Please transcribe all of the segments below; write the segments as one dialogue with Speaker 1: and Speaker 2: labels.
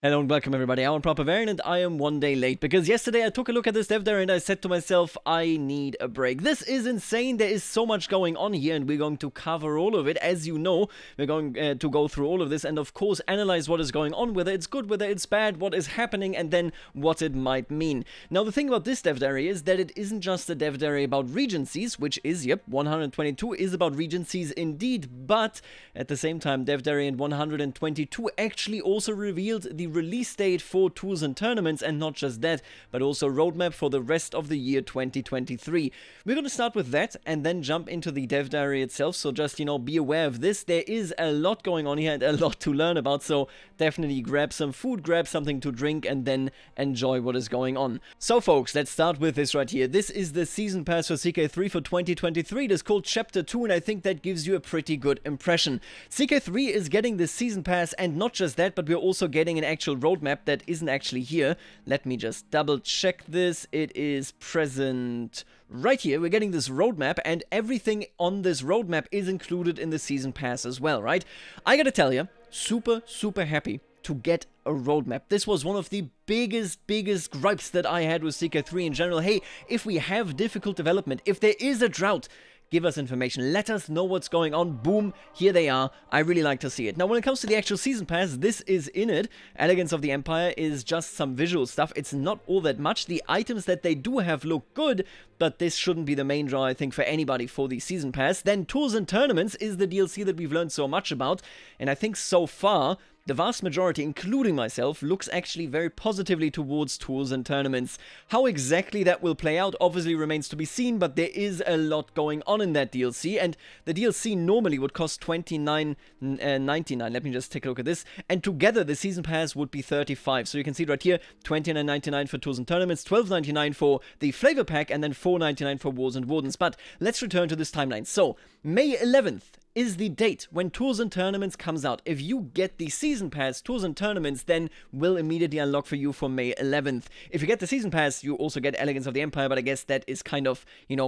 Speaker 1: Hello and welcome everybody, I'm Proper Variant and I am one day late because yesterday I took a look at this dev diary and I said to myself, I need a break. This is insane, there is so much going on here and we're going to cover all of it. As you know, we're going to go through all of this and of course analyze what is going on, whether it's good, whether it's bad, what is happening and then what it might mean. Now the thing about this dev diary is that it isn't just a dev diary about Regencies, which is, yep, 122 is about Regencies indeed, but at the same time dev diary in 122 actually also revealed the release date for tours and tournaments, and not just that, but also roadmap for the rest of the year 2023. We're going to start with that and then jump into the dev diary itself, so just, be aware of this. There is a lot going on here and a lot to learn about, so definitely grab some food, grab something to drink, and then enjoy what is going on. So folks, let's start with this right here. This is the season pass for CK3 for 2023. It is called Chapter 2, and I think that gives you a pretty good impression. CK3 is getting this season pass, and not just that, but we're also getting an actual roadmap that isn't actually here. Let me just double check this. It is present right here. We're getting this roadmap, and everything on this roadmap is included in the season pass as well, right? I gotta tell you, super happy to get a roadmap. This was one of the biggest gripes that I had with CK3 in general. Hey, if we have difficult development, if there is a drought, give us information, let us know what's going on. Boom, here they are. I really like to see it. Now, when it comes to the actual season pass, this is in it. Elegance of the Empire is just some visual stuff. It's not all that much. The items that they do have look good, but this shouldn't be the main draw, I think, for anybody for the season pass. Then Tours and Tournaments is the DLC that we've learned so much about, and I think so far the vast majority, including myself, looks actually very positively towards tours and tournaments. How exactly that will play out obviously remains to be seen, but there is a lot going on in that DLC, and the DLC normally would cost $29.99. Let me just take a look at this, and together the season pass would be $35. So you can see right here, $29.99 for tours and tournaments, $12.99 for the flavor pack, and then $4.99 for Wars and Wardens. But let's return to this timeline. So, May 11th is the date when Tours and Tournaments comes out. If you get the Season Pass, Tours and Tournaments then will immediately unlock for you for May 11th. If you get the Season Pass, you also get Elegance of the Empire, but I guess that is kind of,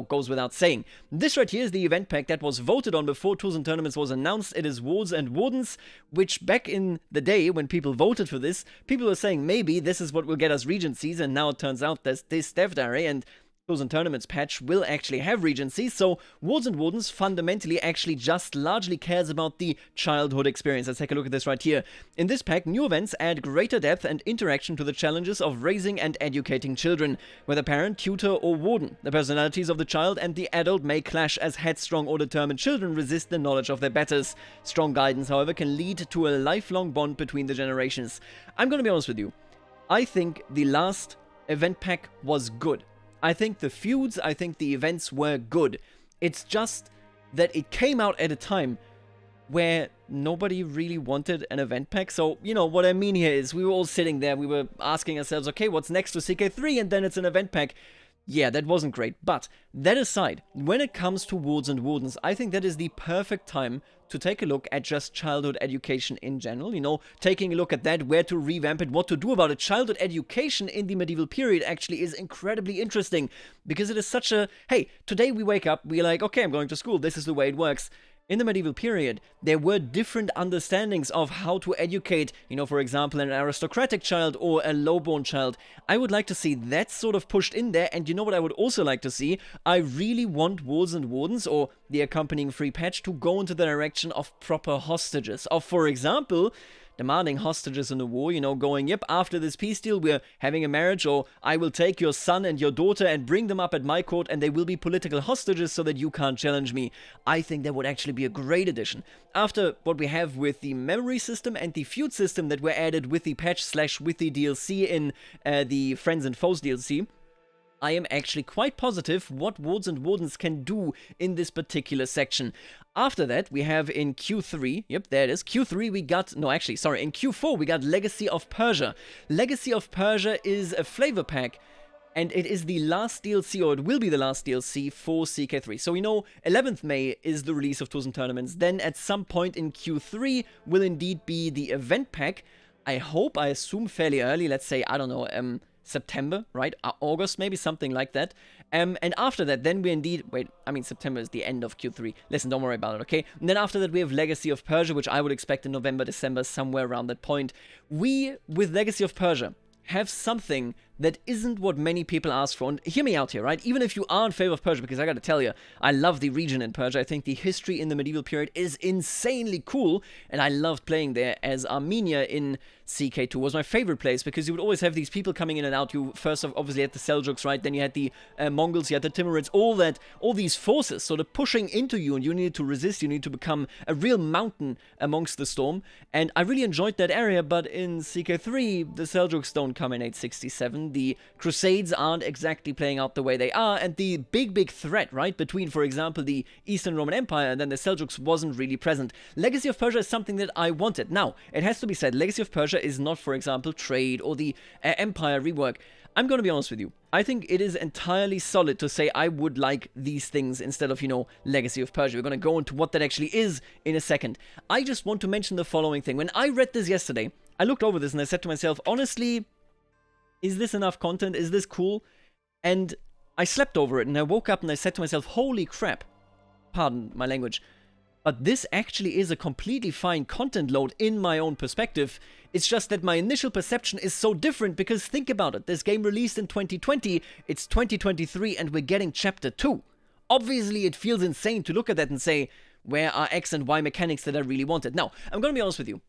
Speaker 1: goes without saying. This right here is the event pack that was voted on before Tours and Tournaments was announced. It is Wars and Wardens, which back in the day when people voted for this, people were saying maybe this is what will get us Regencies, and now it turns out that this dev diary and Tours and Tournaments patch will actually have Regencies, so Wars and Wardens fundamentally actually just largely cares about the childhood experience. Let's take a look at this right here. In this pack, new events add greater depth and interaction to the challenges of raising and educating children. Whether parent, tutor, or warden, the personalities of the child and the adult may clash as headstrong or determined children resist the knowledge of their betters. Strong guidance, however, can lead to a lifelong bond between the generations. I'm gonna be honest with you. I think the last event pack was good. I think the feuds, I think the events were good. It's just that it came out at a time where nobody really wanted an event pack. So, what I mean here is we were all sitting there, we were asking ourselves, okay, what's next to CK3? And then it's an event pack. Yeah, that wasn't great. But that aside, when it comes to Wards and Wardens, I think that is the perfect time to take a look at just childhood education in general. Taking a look at that, where to revamp it, what to do about it. Childhood education in the medieval period actually is incredibly interesting because it is such a, hey, today we wake up, we're like, okay, I'm going to school, this is the way it works. In the medieval period, there were different understandings of how to educate, for example, an aristocratic child or a lowborn child. I would like to see that sort of pushed in there, and you know what I would also like to see? I really want Wards and Wardens, or the accompanying free patch, to go into the direction of proper hostages. Of, for example, demanding hostages in a war, going, yep, after this peace deal, we're having a marriage, or I will take your son and your daughter and bring them up at my court, and they will be political hostages so that you can't challenge me. I think that would actually be a great addition. After what we have with the memory system and the feud system that were added with the patch / with the DLC in the Friends and Foes DLC, I am actually quite positive what Wards and Wardens can do in this particular section. After that, we have in Q3, yep, there it is, Q3 we got, no actually, sorry, in Q4 we got Legacy of Persia. Legacy of Persia is a flavor pack, and it is the last DLC, or it will be the last DLC for CK3. So 11th May is the release of Tours and Tournaments, then at some point in Q3 will indeed be the event pack. I assume fairly early, let's say, I don't know, September, right? August, maybe something like that. And after that, then we indeed... Wait, I mean, September is the end of Q3. Listen, don't worry about it, okay? And then after that, we have Legacy of Persia, which I would expect in November, December, somewhere around that point. We, with Legacy of Persia, have something that isn't what many people ask for. And hear me out here, right? Even if you are in favor of Persia, because I gotta tell you, I love the region in Persia. I think the history in the medieval period is insanely cool, and I loved playing there as Armenia in CK2 was my favorite place, because you would always have these people coming in and out. You first obviously had the Seljuks, right? Then you had the Mongols, you had the Timurids, all these forces sort of pushing into you, and you needed to resist, you need to become a real mountain amongst the storm. And I really enjoyed that area, but in CK3, the Seljuks don't come in 867. The Crusades aren't exactly playing out the way they are, and the big threat, right, between, for example, the Eastern Roman Empire and then the Seljuks wasn't really present. Legacy of Persia is something that I wanted. Now, it has to be said, Legacy of Persia is not, for example, trade or the Empire rework. I'm going to be honest with you. I think it is entirely solid to say I would like these things instead of, Legacy of Persia. We're going to go into what that actually is in a second. I just want to mention the following thing. When I read this yesterday, I looked over this and I said to myself, honestly, is this enough content? Is this cool? And I slept over it and I woke up and I said to myself, holy crap, pardon my language, but this actually is a completely fine content load in my own perspective. It's just that my initial perception is so different, because think about it, this game released in 2020, it's 2023 and we're getting chapter 2. Obviously it feels insane to look at that and say, where are X and Y mechanics that I really wanted? Now, I'm gonna be honest with you.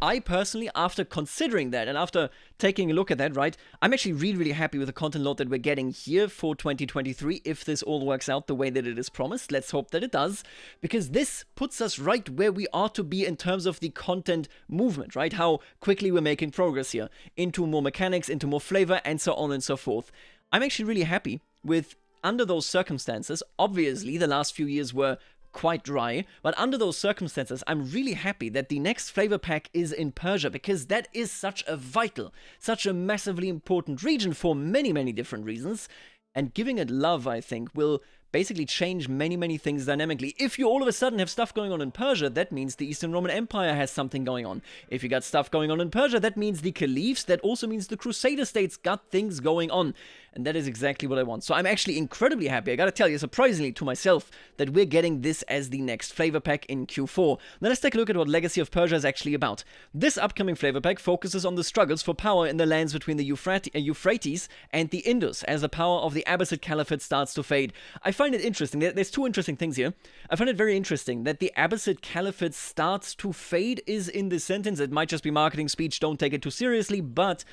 Speaker 1: I personally, after considering that and after taking a look at that, right, I'm actually really happy with the content load that we're getting here for 2023, if this all works out the way that it is promised. Let's hope that it does, because this puts us right where we ought to be in terms of the content movement, right? How quickly we're making progress here into more mechanics, into more flavor, and so on and so forth. I'm actually really happy with, under those circumstances, obviously the last few years were quite dry, but under those circumstances, I'm really happy that the next flavor pack is in Persia, because that is such a vital, such a massively important region for many different reasons, and giving it love, I think, will basically change many things dynamically. If you all of a sudden have stuff going on in Persia, that means the Eastern Roman Empire has something going on. If you got stuff going on in Persia, that means the Caliphs, that also means the Crusader states got things going on. And that is exactly what I want. So I'm actually incredibly happy, I gotta tell you, surprisingly to myself, that we're getting this as the next flavor pack in Q4. Now let's take a look at what Legacy of Persia is actually about. This upcoming flavor pack focuses on the struggles for power in the lands between the Euphrates and the Indus, as the power of the Abbasid Caliphate starts to fade. I find it interesting, there's two interesting things here. I find it very interesting that the Abbasid Caliphate starts to fade is in this sentence. It might just be marketing speech, don't take it too seriously, but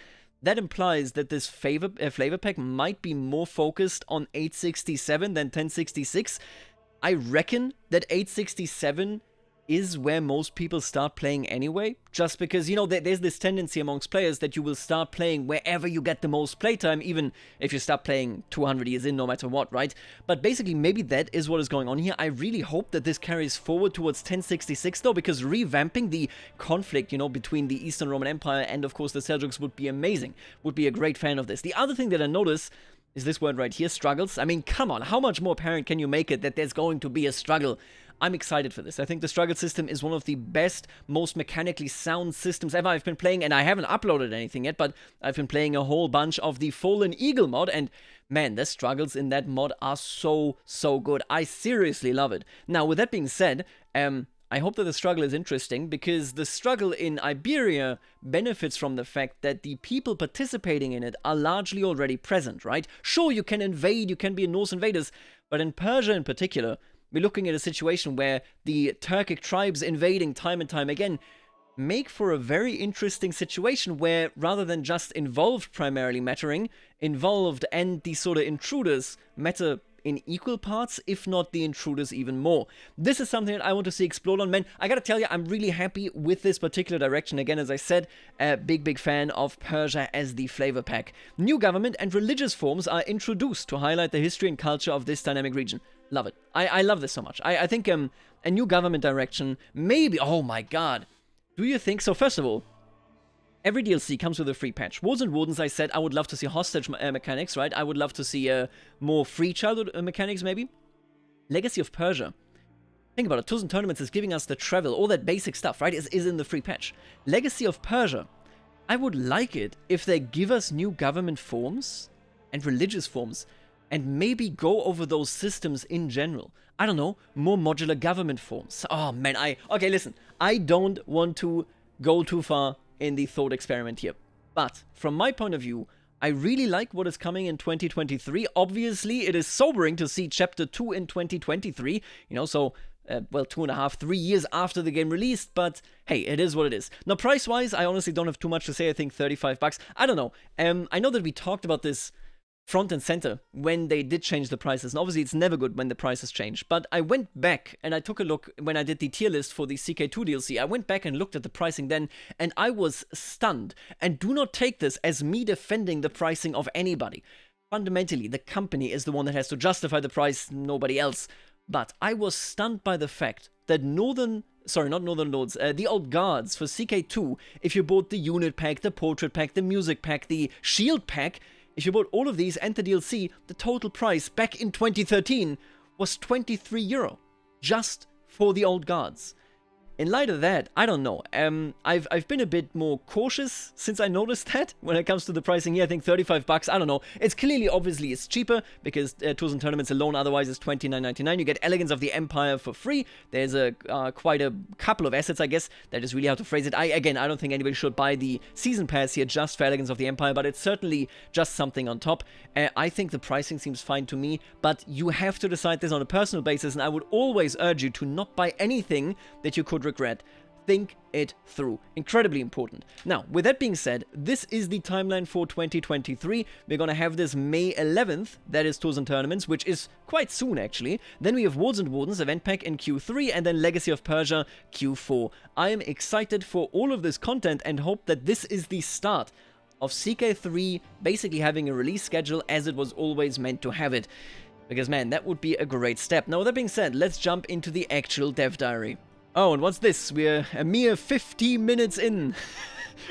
Speaker 1: that implies that this flavor pack might be more focused on 867 than 1066. I reckon that 867 is where most people start playing anyway, just because, there's this tendency amongst players that you will start playing wherever you get the most playtime, even if you start playing 200 years in, no matter what, right? But basically, maybe that is what is going on here. I really hope that this carries forward towards 1066, though, because revamping the conflict, between the Eastern Roman Empire and, of course, the Seljuks would be amazing. Would be a great fan of this. The other thing that I notice is this word right here, struggles. I mean, come on, how much more apparent can you make it that there's going to be a struggle? I'm excited for this. I think the struggle system is one of the best, most mechanically sound systems ever. I've been playing, and I haven't uploaded anything yet, but I've been playing a whole bunch of the Fallen Eagle mod, and man, the struggles in that mod are so good. I seriously love it. Now, with that being said, I hope that the struggle is interesting, because the struggle in Iberia benefits from the fact that the people participating in it are largely already present, right? Sure, you can invade, you can be Norse invaders, but in Persia in particular, we're looking at a situation where the Turkic tribes invading time and time again make for a very interesting situation where, rather than just involved primarily mattering, involved and the sort of intruders matter in equal parts, if not the intruders even more. This is something that I want to see explored on, man. I gotta tell you, I'm really happy with this particular direction. Again, as I said, a big fan of Persia as the flavor pack. New government and religious forms are introduced to highlight the history and culture of this dynamic region. Love it. I love this so much. I think a new government direction, maybe, oh my god. Do you think so? First of all, every DLC comes with a free patch. Wards and Wardens, I said, I would love to see hostage mechanics, right? I would love to see more free childhood mechanics, maybe. Legacy of Persia. Think about it. Tours and Tournaments is giving us the travel, all that basic stuff, right? Is in the free patch. Legacy of Persia I would like it if they give us new government forms and religious forms and maybe go over those systems in general. I don't know, more modular government forms. Oh man, okay, listen, I don't want to go too far in the thought experiment here. But from my point of view, I really like what is coming in 2023. Obviously, it is sobering to see Chapter 2 in 2023, you know, so, well, 2.5, 3 years after the game released, but hey, it is what it is. Now, price-wise, I honestly don't have too much to say. I think $35. I don't know. I know that we talked about this front and center when they did change the prices, and obviously it's never good when the prices change, but I went back and I took a look when I did the tier list for the CK2 DLC. I went back and looked at the pricing then, and I was stunned. And do not take this as me defending the pricing of anybody. Fundamentally, the company is the one that has to justify the price, nobody else. But I was stunned by the fact that the Old Guards for CK2, if you bought the unit pack, the portrait pack, the music pack, the shield pack, if you bought all of these and the DLC, the total price back in 2013 was €23, just for the Old Guards. In light of that, I don't know. I've been a bit more cautious since I noticed that when it comes to the pricing here. I think $35. I don't know. It's clearly, obviously, it's cheaper because Tools and Tournaments alone otherwise is $29.99. You get Elegance of the Empire for free. There's quite a couple of assets, I guess. That is really how to phrase it. I don't think anybody should buy the season pass here just for Elegance of the Empire, but it's certainly just something on top. I think the pricing seems fine to me, but you have to decide this on a personal basis, and I would always urge you to not buy anything that you could regret. Think it through. Incredibly important. Now, with that being said, this is the timeline for 2023. We're going to have this May 11th, that is Tours and Tournaments, which is quite soon actually. Then we have Wards and Wardens event pack in Q3, and then Legacy of Persia Q4. I am excited for all of this content and hope that this is the start of CK3 basically having a release schedule as it was always meant to have it. Because man, that would be a great step. Now, with that being said, let's jump into the actual dev diary. Oh, and what's this? We're a mere 15 minutes in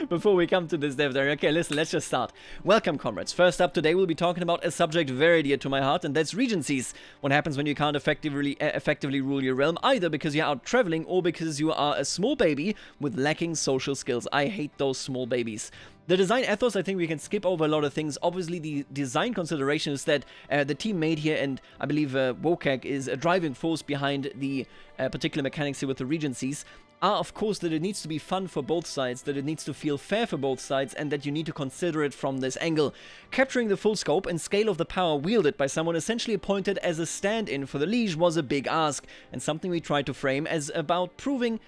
Speaker 1: before we come to this dev diary. Okay, listen, let's just start. Welcome, comrades. First up today, we'll be talking about a subject very dear to my heart, and that's Regencies. What happens when you can't effectively rule your realm, either because you're out traveling or because you are a small baby with lacking social skills. I hate those small babies. The design ethos, I think we can skip over a lot of things. Obviously, the design considerations that the team made here, and I believe Wokak is a driving force behind the particular mechanics here with the Regencies, are of course that it needs to be fun for both sides, that it needs to feel fair for both sides, and that you need to consider it from this angle. Capturing the full scope and scale of the power wielded by someone essentially appointed as a stand-in for the liege was a big ask, and something we tried to frame as about proving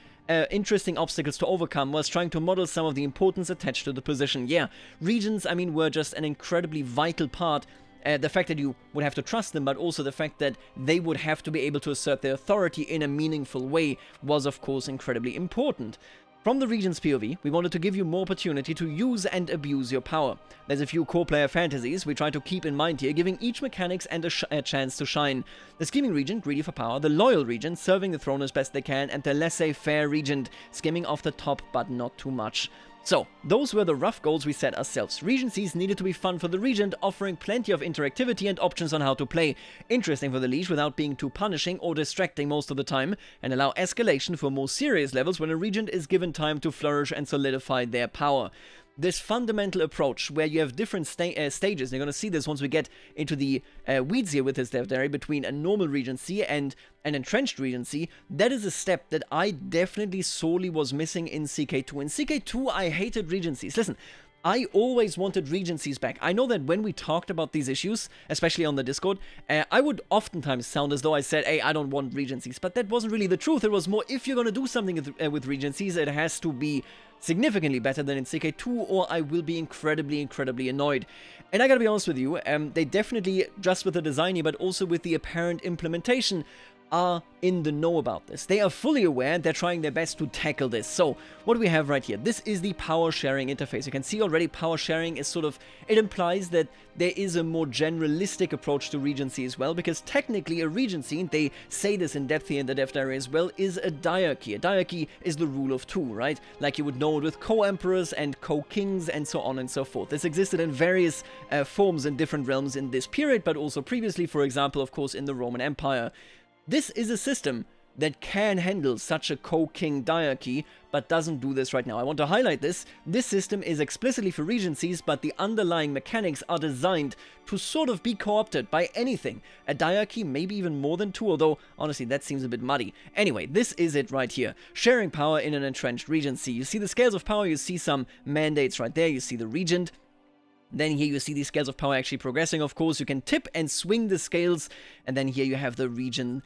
Speaker 1: interesting obstacles to overcome whilst trying to model some of the importance attached to the position. Yeah, regions, I mean, were just an incredibly vital part. The fact that you would have to trust them, but also the fact that they would have to be able to assert their authority in a meaningful way was, of course, incredibly important. From the Regent's POV, we wanted to give you more opportunity to use and abuse your power. There's a few core player fantasies we try to keep in mind here, giving each mechanics and a chance to shine. The Scheming Regent, greedy for power, the Loyal Regent, serving the throne as best they can, and the laissez-faire Regent, skimming off the top but not too much. So, those were the rough goals we set ourselves. Regencies needed to be fun for the Regent, offering plenty of interactivity and options on how to play. Interesting for the Liege without being too punishing or distracting most of the time, and allow escalation for more serious levels when a Regent is given time to flourish and solidify their power. This fundamental approach, where you have different stages, and you're going to see this once we get into the weeds here with this dev diary, between a normal Regency and an entrenched Regency, that is a step that I definitely sorely was missing in CK2. In CK2, I hated Regencies. Listen, I always wanted Regencies back. I know that when we talked about these issues, especially on the Discord, I would oftentimes sound as though I said, hey, I don't want Regencies, but that wasn't really the truth. It was more, if you're going to do something with Regencies, it has to be significantly better than in CK2, or I will be incredibly annoyed. And I gotta be honest with you, they definitely, just with the design here, but also with the apparent implementation, are in the know about this. They are fully aware, they're trying their best to tackle this. So, what do we have right here? This is the power sharing interface. You can see already power sharing is sort of, it implies that there is a more generalistic approach to Regency as well, because technically a Regency, they say this in depth here in the dev diary as well, is a diarchy. A diarchy is the rule of two, right? Like you would know it with co-emperors and co-kings and so on and so forth. This existed in various forms in different realms in this period, but also previously, for example, of course, in the Roman Empire. This is a system that can handle such a co-king diarchy, but doesn't do this right now. I want to highlight this. This system is explicitly for Regencies, but the underlying mechanics are designed to sort of be co-opted by anything. A diarchy, maybe even more than 2, although honestly that seems a bit muddy. Anyway, this is it right here. Sharing power in an entrenched Regency. You see the scales of power, you see some mandates right there, you see the Regent. Then here you see these scales of power actually progressing. Of course, you can tip and swing the scales, and then here you have the Regent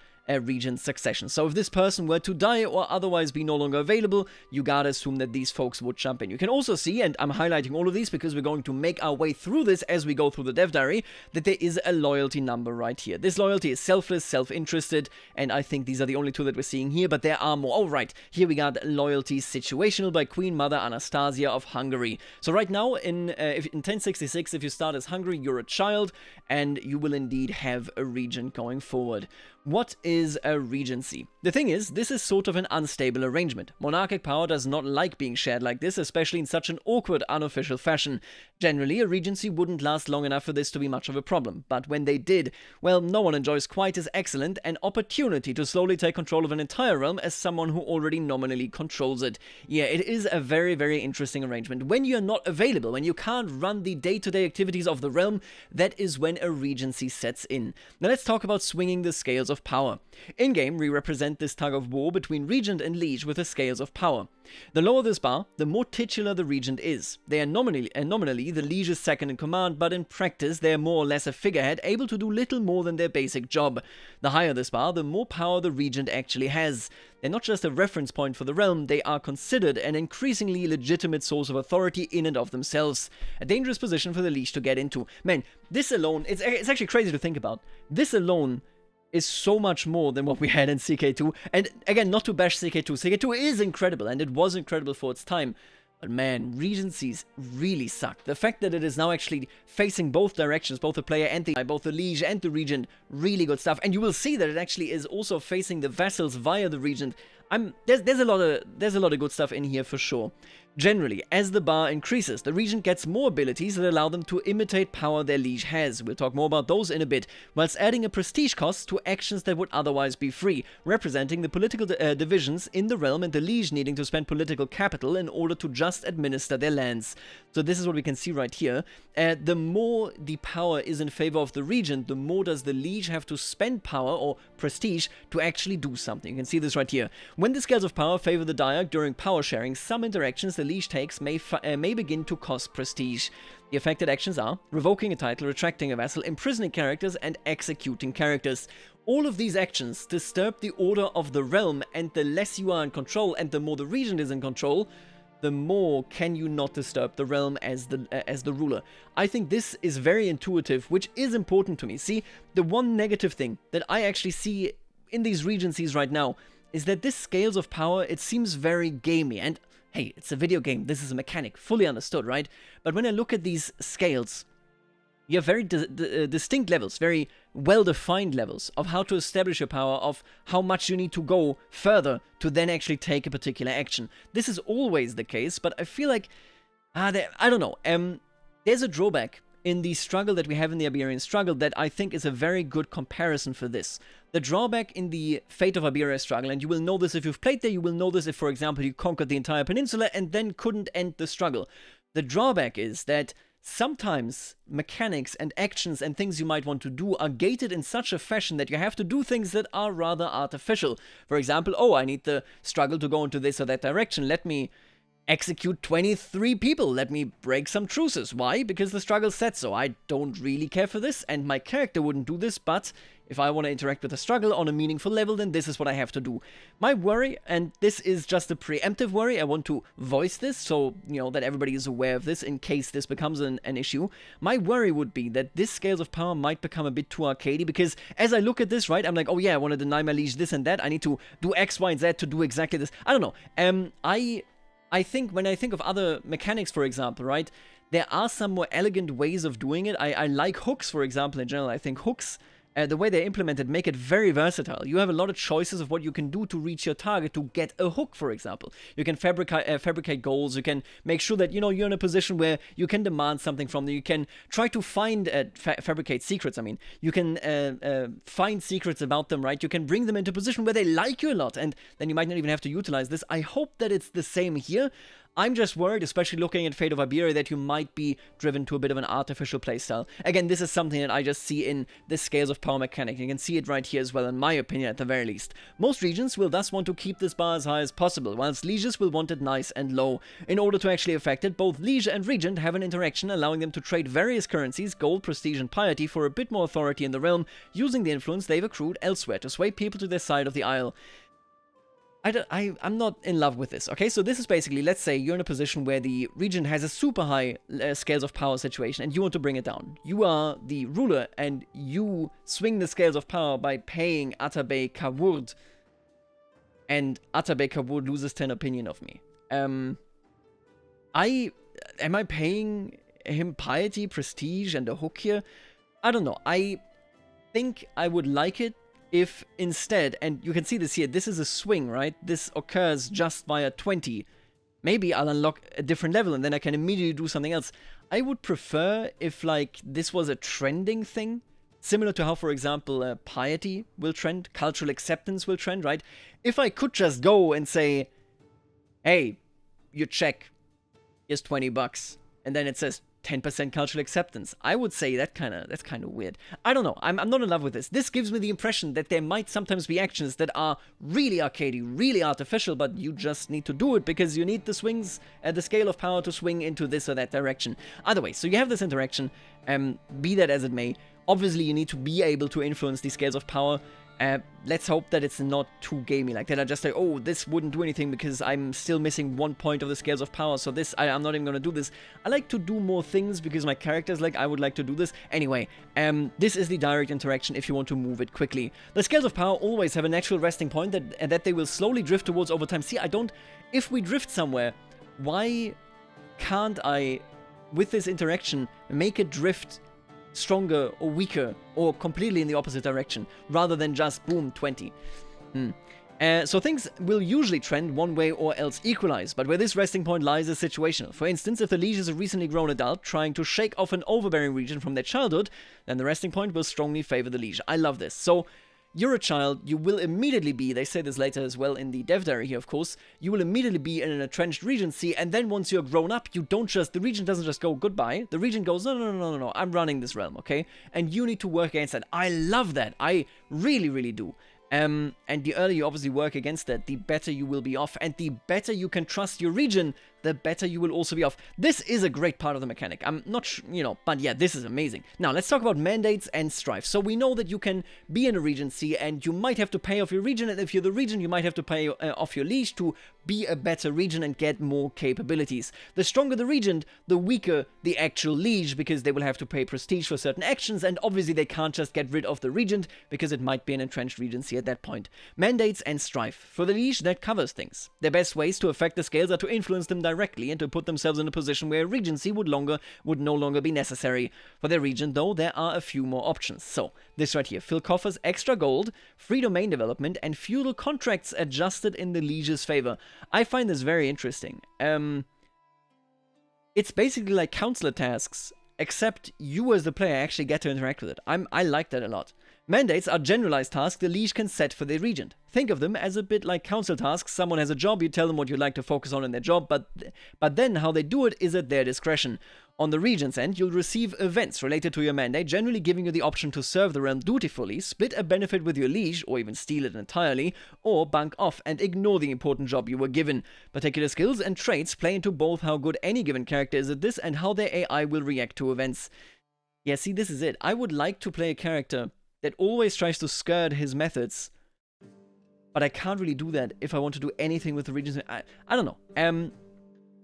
Speaker 1: succession. So if this person were to die or otherwise be no longer available, you gotta assume that these folks would jump in. You can also see, and I'm highlighting all of these because we're going to make our way through this as we go through the dev diary, that there is a loyalty number right here. This loyalty is selfless, self-interested, and I think these are the only 2 that we're seeing here, but there are more. Oh, right. Here we got loyalty situational by Queen Mother Anastasia of Hungary. So right now, in 1066, if you start as Hungary, you're a child, and you will indeed have a regent going forward. What is a regency? The thing is, this is sort of an unstable arrangement. Monarchic power does not like being shared like this, especially in such an awkward, unofficial fashion. Generally, a regency wouldn't last long enough for this to be much of a problem, but when they did, well, no one enjoys quite as excellent an opportunity to slowly take control of an entire realm as someone who already nominally controls it. Yeah, it is a very, very interesting arrangement. When you're not available, when you can't run the day-to-day activities of the realm, that is when a regency sets in. Now let's talk about swinging the scales of power. In-game, we represent this tug of war between regent and liege with the scales of power. The lower this bar, the more titular the regent is. They are nominally the liege is second in command, but in practice they are more or less a figurehead, able to do little more than their basic job. The higher this bar, the more power the regent actually has. They're not just a reference point for the realm, they are considered an increasingly legitimate source of authority in and of themselves. A dangerous position for the liege to get into. Man, this alone, it's actually crazy to think about. This alone is so much more than what we had in CK2. And again, not to bash CK2. CK2 is incredible, and it was incredible for its time. But man, Regencies really suck. The fact that it is now actually facing both directions, both the player and both the liege and the regent, really good stuff. And you will see that it actually is also facing the vassals via the regent. There's a lot of good stuff in here for sure. Generally, as the bar increases, the regent gets more abilities that allow them to imitate power their liege has. We'll talk more about those in a bit, whilst adding a prestige cost to actions that would otherwise be free, representing the political divisions in the realm and the liege needing to spend political capital in order to just administer their lands. So this is what we can see right here. The more the power is in favor of the regent, the more does the liege have to spend power or prestige to actually do something. You can see this right here. When the scales of power favor the diarch during power sharing, some interactions the liege takes may begin to cost prestige. The affected actions are revoking a title, retracting a vassal, imprisoning characters, and executing characters. All of these actions disturb the order of the realm, and the less you are in control and the more the regent is in control, the more can you not disturb the realm as the ruler. I think this is very intuitive, which is important to me. See, the one negative thing that I actually see in these regencies right now is that this scales of power, it seems very gamey, and hey, it's a video game, this is a mechanic, fully understood, right? But when I look at these scales, you have very distinct levels, very well-defined levels of how to establish your power, of how much you need to go further to then actually take a particular action. This is always the case, but I feel like, I don't know, there's a drawback in the struggle that we have in the Iberian struggle that I think is a very good comparison for this. The drawback in the Fate of Iberia struggle, and you will know this if you've played there, you will know this if, for example, you conquered the entire peninsula and then couldn't end the struggle. The drawback is that sometimes mechanics and actions and things you might want to do are gated in such a fashion that you have to do things that are rather artificial. For example, oh, I need the struggle to go into this or that direction, let me execute 23 people, let me break some truces. Why? Because the struggle said so. I don't really care for this, and my character wouldn't do this, but if I want to interact with the struggle on a meaningful level, then this is what I have to do. My worry, and this is just a preemptive worry, I want to voice this so, you know, that everybody is aware of this in case this becomes an issue. My worry would be that this scales of power might become a bit too arcadey, because as I look at this, right, I'm like, oh yeah, I want to deny my liege this and that, I need to do X, Y, and Z to do exactly this. I don't know. I think when I think of other mechanics, for example, right, there are some more elegant ways of doing it. I like hooks, for example, in general. I think hooks the way they're implemented make it very versatile. You have a lot of choices of what you can do to reach your target, to get a hook, for example. You can fabricate goals, you can make sure that, you're in a position where you can demand something from them, you can try to find, fabricate secrets, I mean. You can find secrets about them, right? You can bring them into a position where they like you a lot, and then you might not even have to utilize this. I hope that it's the same here. I'm just worried, especially looking at Fate of Iberia, that you might be driven to a bit of an artificial playstyle. Again, this is something that I just see in the Scales of Power mechanic. You can see it right here as well, in my opinion, at the very least. Most regions will thus want to keep this bar as high as possible, whilst lieges will want it nice and low. In order to actually affect it, both liege and regent have an interaction allowing them to trade various currencies, gold, prestige, and piety, for a bit more authority in the realm, using the influence they've accrued elsewhere to sway people to their side of the aisle. I'm not in love with this, okay? So this is basically, let's say you're in a position where the regent has a super high scales of power situation and you want to bring it down. You are the ruler and you swing the scales of power by paying Atabey Kawurd. And Atabey Kawurd loses 10 opinion of me. Am I paying him piety, prestige, and a hook here? I don't know. I think I would like it if instead, and you can see this here, this is a swing, right? This occurs just via 20. Maybe I'll unlock a different level and then I can immediately do something else. I would prefer if, like, this was a trending thing. Similar to how, for example, piety will trend, cultural acceptance will trend, right? If I could just go and say, hey, you check, here's 20 bucks, and then it says 10% cultural acceptance. I would say that's kind of weird. I don't know. I'm not in love with this. This gives me the impression that there might sometimes be actions that are really arcadey, really artificial, but you just need to do it because you need the swings at the scale of power to swing into this or that direction. Either way, so you have this interaction, be that as it may. Obviously, you need to be able to influence these scales of power. Let's hope that it's not too gamey like that. I just say, oh, this wouldn't do anything because I'm still missing 1 point of the scales of power, so this, I'm not even going to do this. I like to do more things because my character's like, I would like to do this. Anyway, this is the direct interaction if you want to move it quickly. The scales of power always have a natural resting point that they will slowly drift towards over time. See, if we drift somewhere, why can't I, with this interaction, make it drift stronger or weaker or completely in the opposite direction rather than just boom 20. So things will usually trend one way or else equalize, but where this resting point lies is situational. For instance, if the liege is a recently grown adult trying to shake off an overbearing region from their childhood, then the resting point will strongly favor the liege. I love this. So you're a child, you will immediately be, they say this later as well in the dev diary here, of course, you will immediately be in an entrenched regency, and then once you're grown up, the regent doesn't just go goodbye, the regent goes, no, I'm running this realm, okay? And you need to work against that. I love that. I really, really do. And the earlier you obviously work against that, the better you will be off, and the better you can trust your region, the better you will also be off. This is a great part of the mechanic. I'm not but yeah, this is amazing. Now, let's talk about mandates and strife. So we know that you can be in a regency, and you might have to pay off your region, and if you're the region, you might have to pay off your liege to be a better region and get more capabilities. The stronger the regent, the weaker the actual liege, because they will have to pay prestige for certain actions, and obviously they can't just get rid of the regent, because it might be an entrenched regency at that point. Mandates and strife. For the liege, that covers things. Their best ways to affect the scales are to influence them directly and to put themselves in a position where regency would no longer be necessary. For their regent, though, there are a few more options. So, this right here, fill coffers extra gold, free domain development, and feudal contracts adjusted in the liege's favor. I find this very interesting. It's basically like counselor tasks, except you as the player actually get to interact with it. I like that a lot. Mandates are generalized tasks the liege can set for their regent. Think of them as a bit like council tasks. Someone has a job, you tell them what you'd like to focus on in their job, but then how they do it is at their discretion. On the regent's end, you'll receive events related to your mandate, generally giving you the option to serve the realm dutifully, split a benefit with your liege, or even steal it entirely, or bunk off and ignore the important job you were given. Particular skills and traits play into both how good any given character is at this and how their AI will react to events. Yeah, see, this is it. I would like to play a character that always tries to skirt his methods, but I can't really do that if I want to do anything with the regions. I don't know.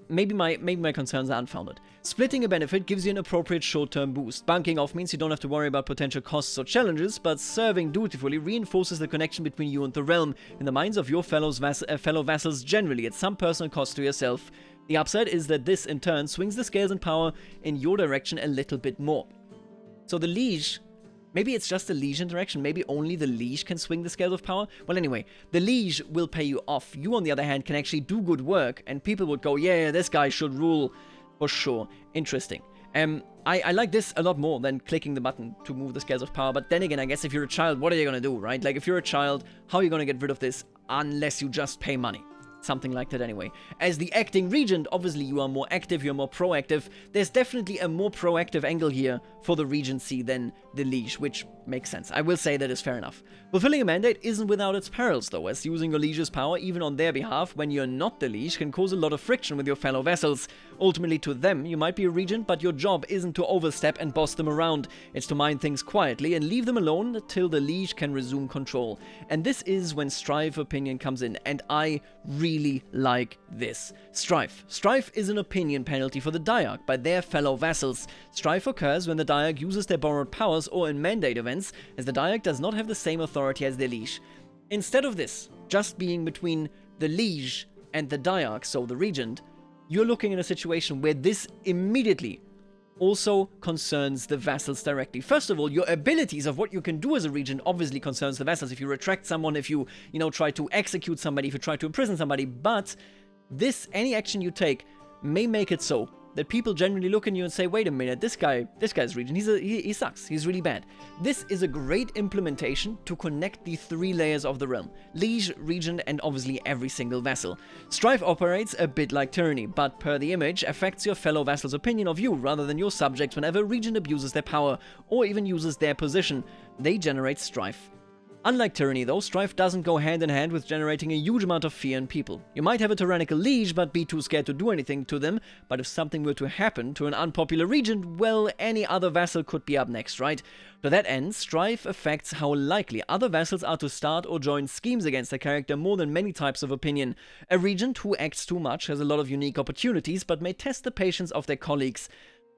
Speaker 1: Maybe my concerns are unfounded. Splitting a benefit gives you an appropriate short-term boost. Bunking off means you don't have to worry about potential costs or challenges, but serving dutifully reinforces the connection between you and the realm in the minds of your fellow vassals generally, at some personal cost to yourself. The upside is that this, in turn, swings the scales and power in your direction a little bit more. So the liege Maybe it's just a liege interaction. Maybe only the liege can swing the scales of power. Well, anyway, the liege will pay you off. You, on the other hand, can actually do good work, and people would go, yeah, this guy should rule for sure. Interesting. I like this a lot more than clicking the button to move the scales of power. But then again, I guess if you're a child, what are you going to do, right? Like, if you're a child, how are you going to get rid of this unless you just pay money? Something like that anyway. As the acting regent, obviously you are more active, you're more proactive. There's definitely a more proactive angle here for the regency than the liege, which makes sense. I will say that is fair enough. Fulfilling a mandate isn't without its perils though, as using your liege's power even on their behalf when you're not the liege can cause a lot of friction with your fellow vassals. Ultimately to them, you might be a regent, but your job isn't to overstep and boss them around. It's to mind things quietly and leave them alone till the liege can resume control. And this is when strife opinion comes in, and I really like this. Strife. Strife is an opinion penalty for the diarch by their fellow vassals. Strife occurs when the diarch uses their borrowed powers or in mandate events, as the diarch does not have the same authority as their liege. Instead of this just being between the liege and the diarch, so the regent, you're looking at a situation where this immediately also concerns the vassals directly. First of all, your abilities of what you can do as a regent obviously concerns the vassals. If you retract someone, if you try to execute somebody, if you try to imprison somebody, but this, any action you take may make it so that people generally look at you and say, wait a minute, this guy's regent, he sucks, he's really bad. This is a great implementation to connect the three layers of the realm: liege, regent, and obviously every single vassal. Strife operates a bit like tyranny, but per the image, affects your fellow vassal's opinion of you rather than your subjects. Whenever a regent abuses their power or even uses their position, they generate strife. Unlike tyranny though, strife doesn't go hand in hand with generating a huge amount of fear in people. You might have a tyrannical liege but be too scared to do anything to them, but if something were to happen to an unpopular regent, well, any other vassal could be up next, right? To that end, strife affects how likely other vassals are to start or join schemes against a character more than many types of opinion. A regent who acts too much has a lot of unique opportunities but may test the patience of their colleagues.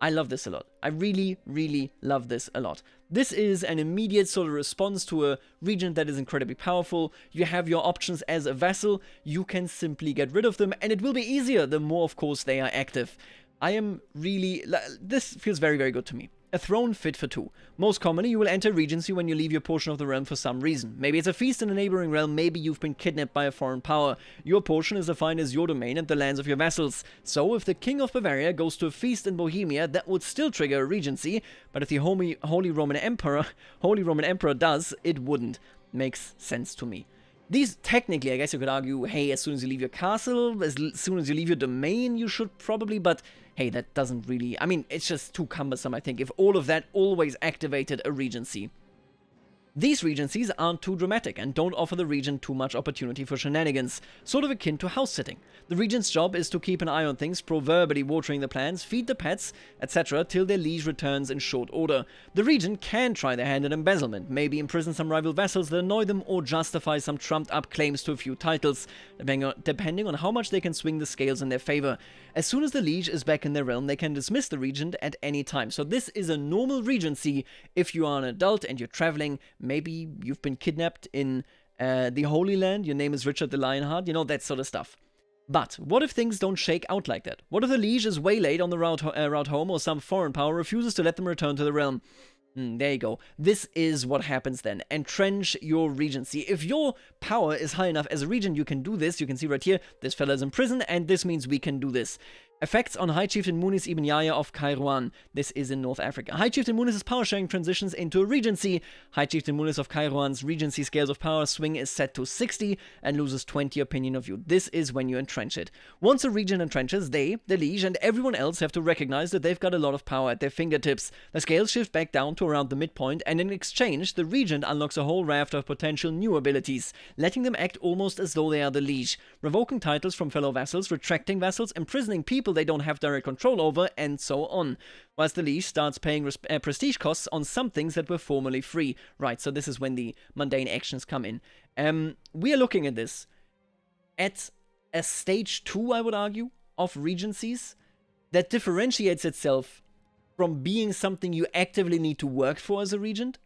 Speaker 1: I love this a lot. I really, really love this a lot. This is an immediate sort of response to a regent that is incredibly powerful. You have your options as a vassal. You can simply get rid of them, and it will be easier the more, of course, they are active. This feels very, very good to me. A throne fit for two. Most commonly, you will enter Regency when you leave your portion of the realm for some reason. Maybe it's a feast in a neighboring realm, maybe you've been kidnapped by a foreign power. Your portion is defined as your domain and the lands of your vassals. So, if the King of Bavaria goes to a feast in Bohemia, that would still trigger a Regency, but if the Holy Roman Emperor does, it wouldn't. Makes sense to me. These, technically, I guess you could argue, hey, as soon as you leave your castle, as soon as you leave your domain, you should probably, but hey, that doesn't really, I mean, it's just too cumbersome, I think, if all of that always activated a regency. These regencies aren't too dramatic and don't offer the regent too much opportunity for shenanigans, sort of akin to house sitting. The regent's job is to keep an eye on things, proverbially watering the plants, feed the pets, etc. till their liege returns in short order. The regent can try their hand at embezzlement, maybe imprison some rival vassals that annoy them, or justify some trumped-up claims to a few titles, depending on how much they can swing the scales in their favor. As soon as the liege is back in their realm, they can dismiss the regent at any time. So this is a normal regency if you are an adult and you're traveling. Maybe you've been kidnapped in the Holy Land, your name is Richard the Lionheart, that sort of stuff. But what if things don't shake out like that? What if the liege is waylaid on the route home, or some foreign power refuses to let them return to the realm? There you go. This is what happens then. Entrench your regency. If your power is high enough as a regent, you can do this. You can see right here, this fella is in prison, and this means we can do this. Effects on High Chieftain Munis ibn Yahya of Kairouan. This is in North Africa. High Chieftain Munis' power sharing transitions into a regency. High Chieftain Munis of Kairouan's regency scales of power swing is set to 60 and loses 20 opinion of you. This is when you entrench it. Once a regent entrenches, they, the liege, and everyone else have to recognize that they've got a lot of power at their fingertips. The scales shift back down to around the midpoint, and in exchange, the regent unlocks a whole raft of potential new abilities, letting them act almost as though they are the liege, revoking titles from fellow vassals, retracting vassals, imprisoning people they don't have direct control over, and so on. Whilst the liege starts paying prestige costs on some things that were formerly free. Right, so this is when the mundane actions come in. We are looking at this at a stage 2, I would argue, of regencies that differentiates itself from being something you actively need to work for as a regent,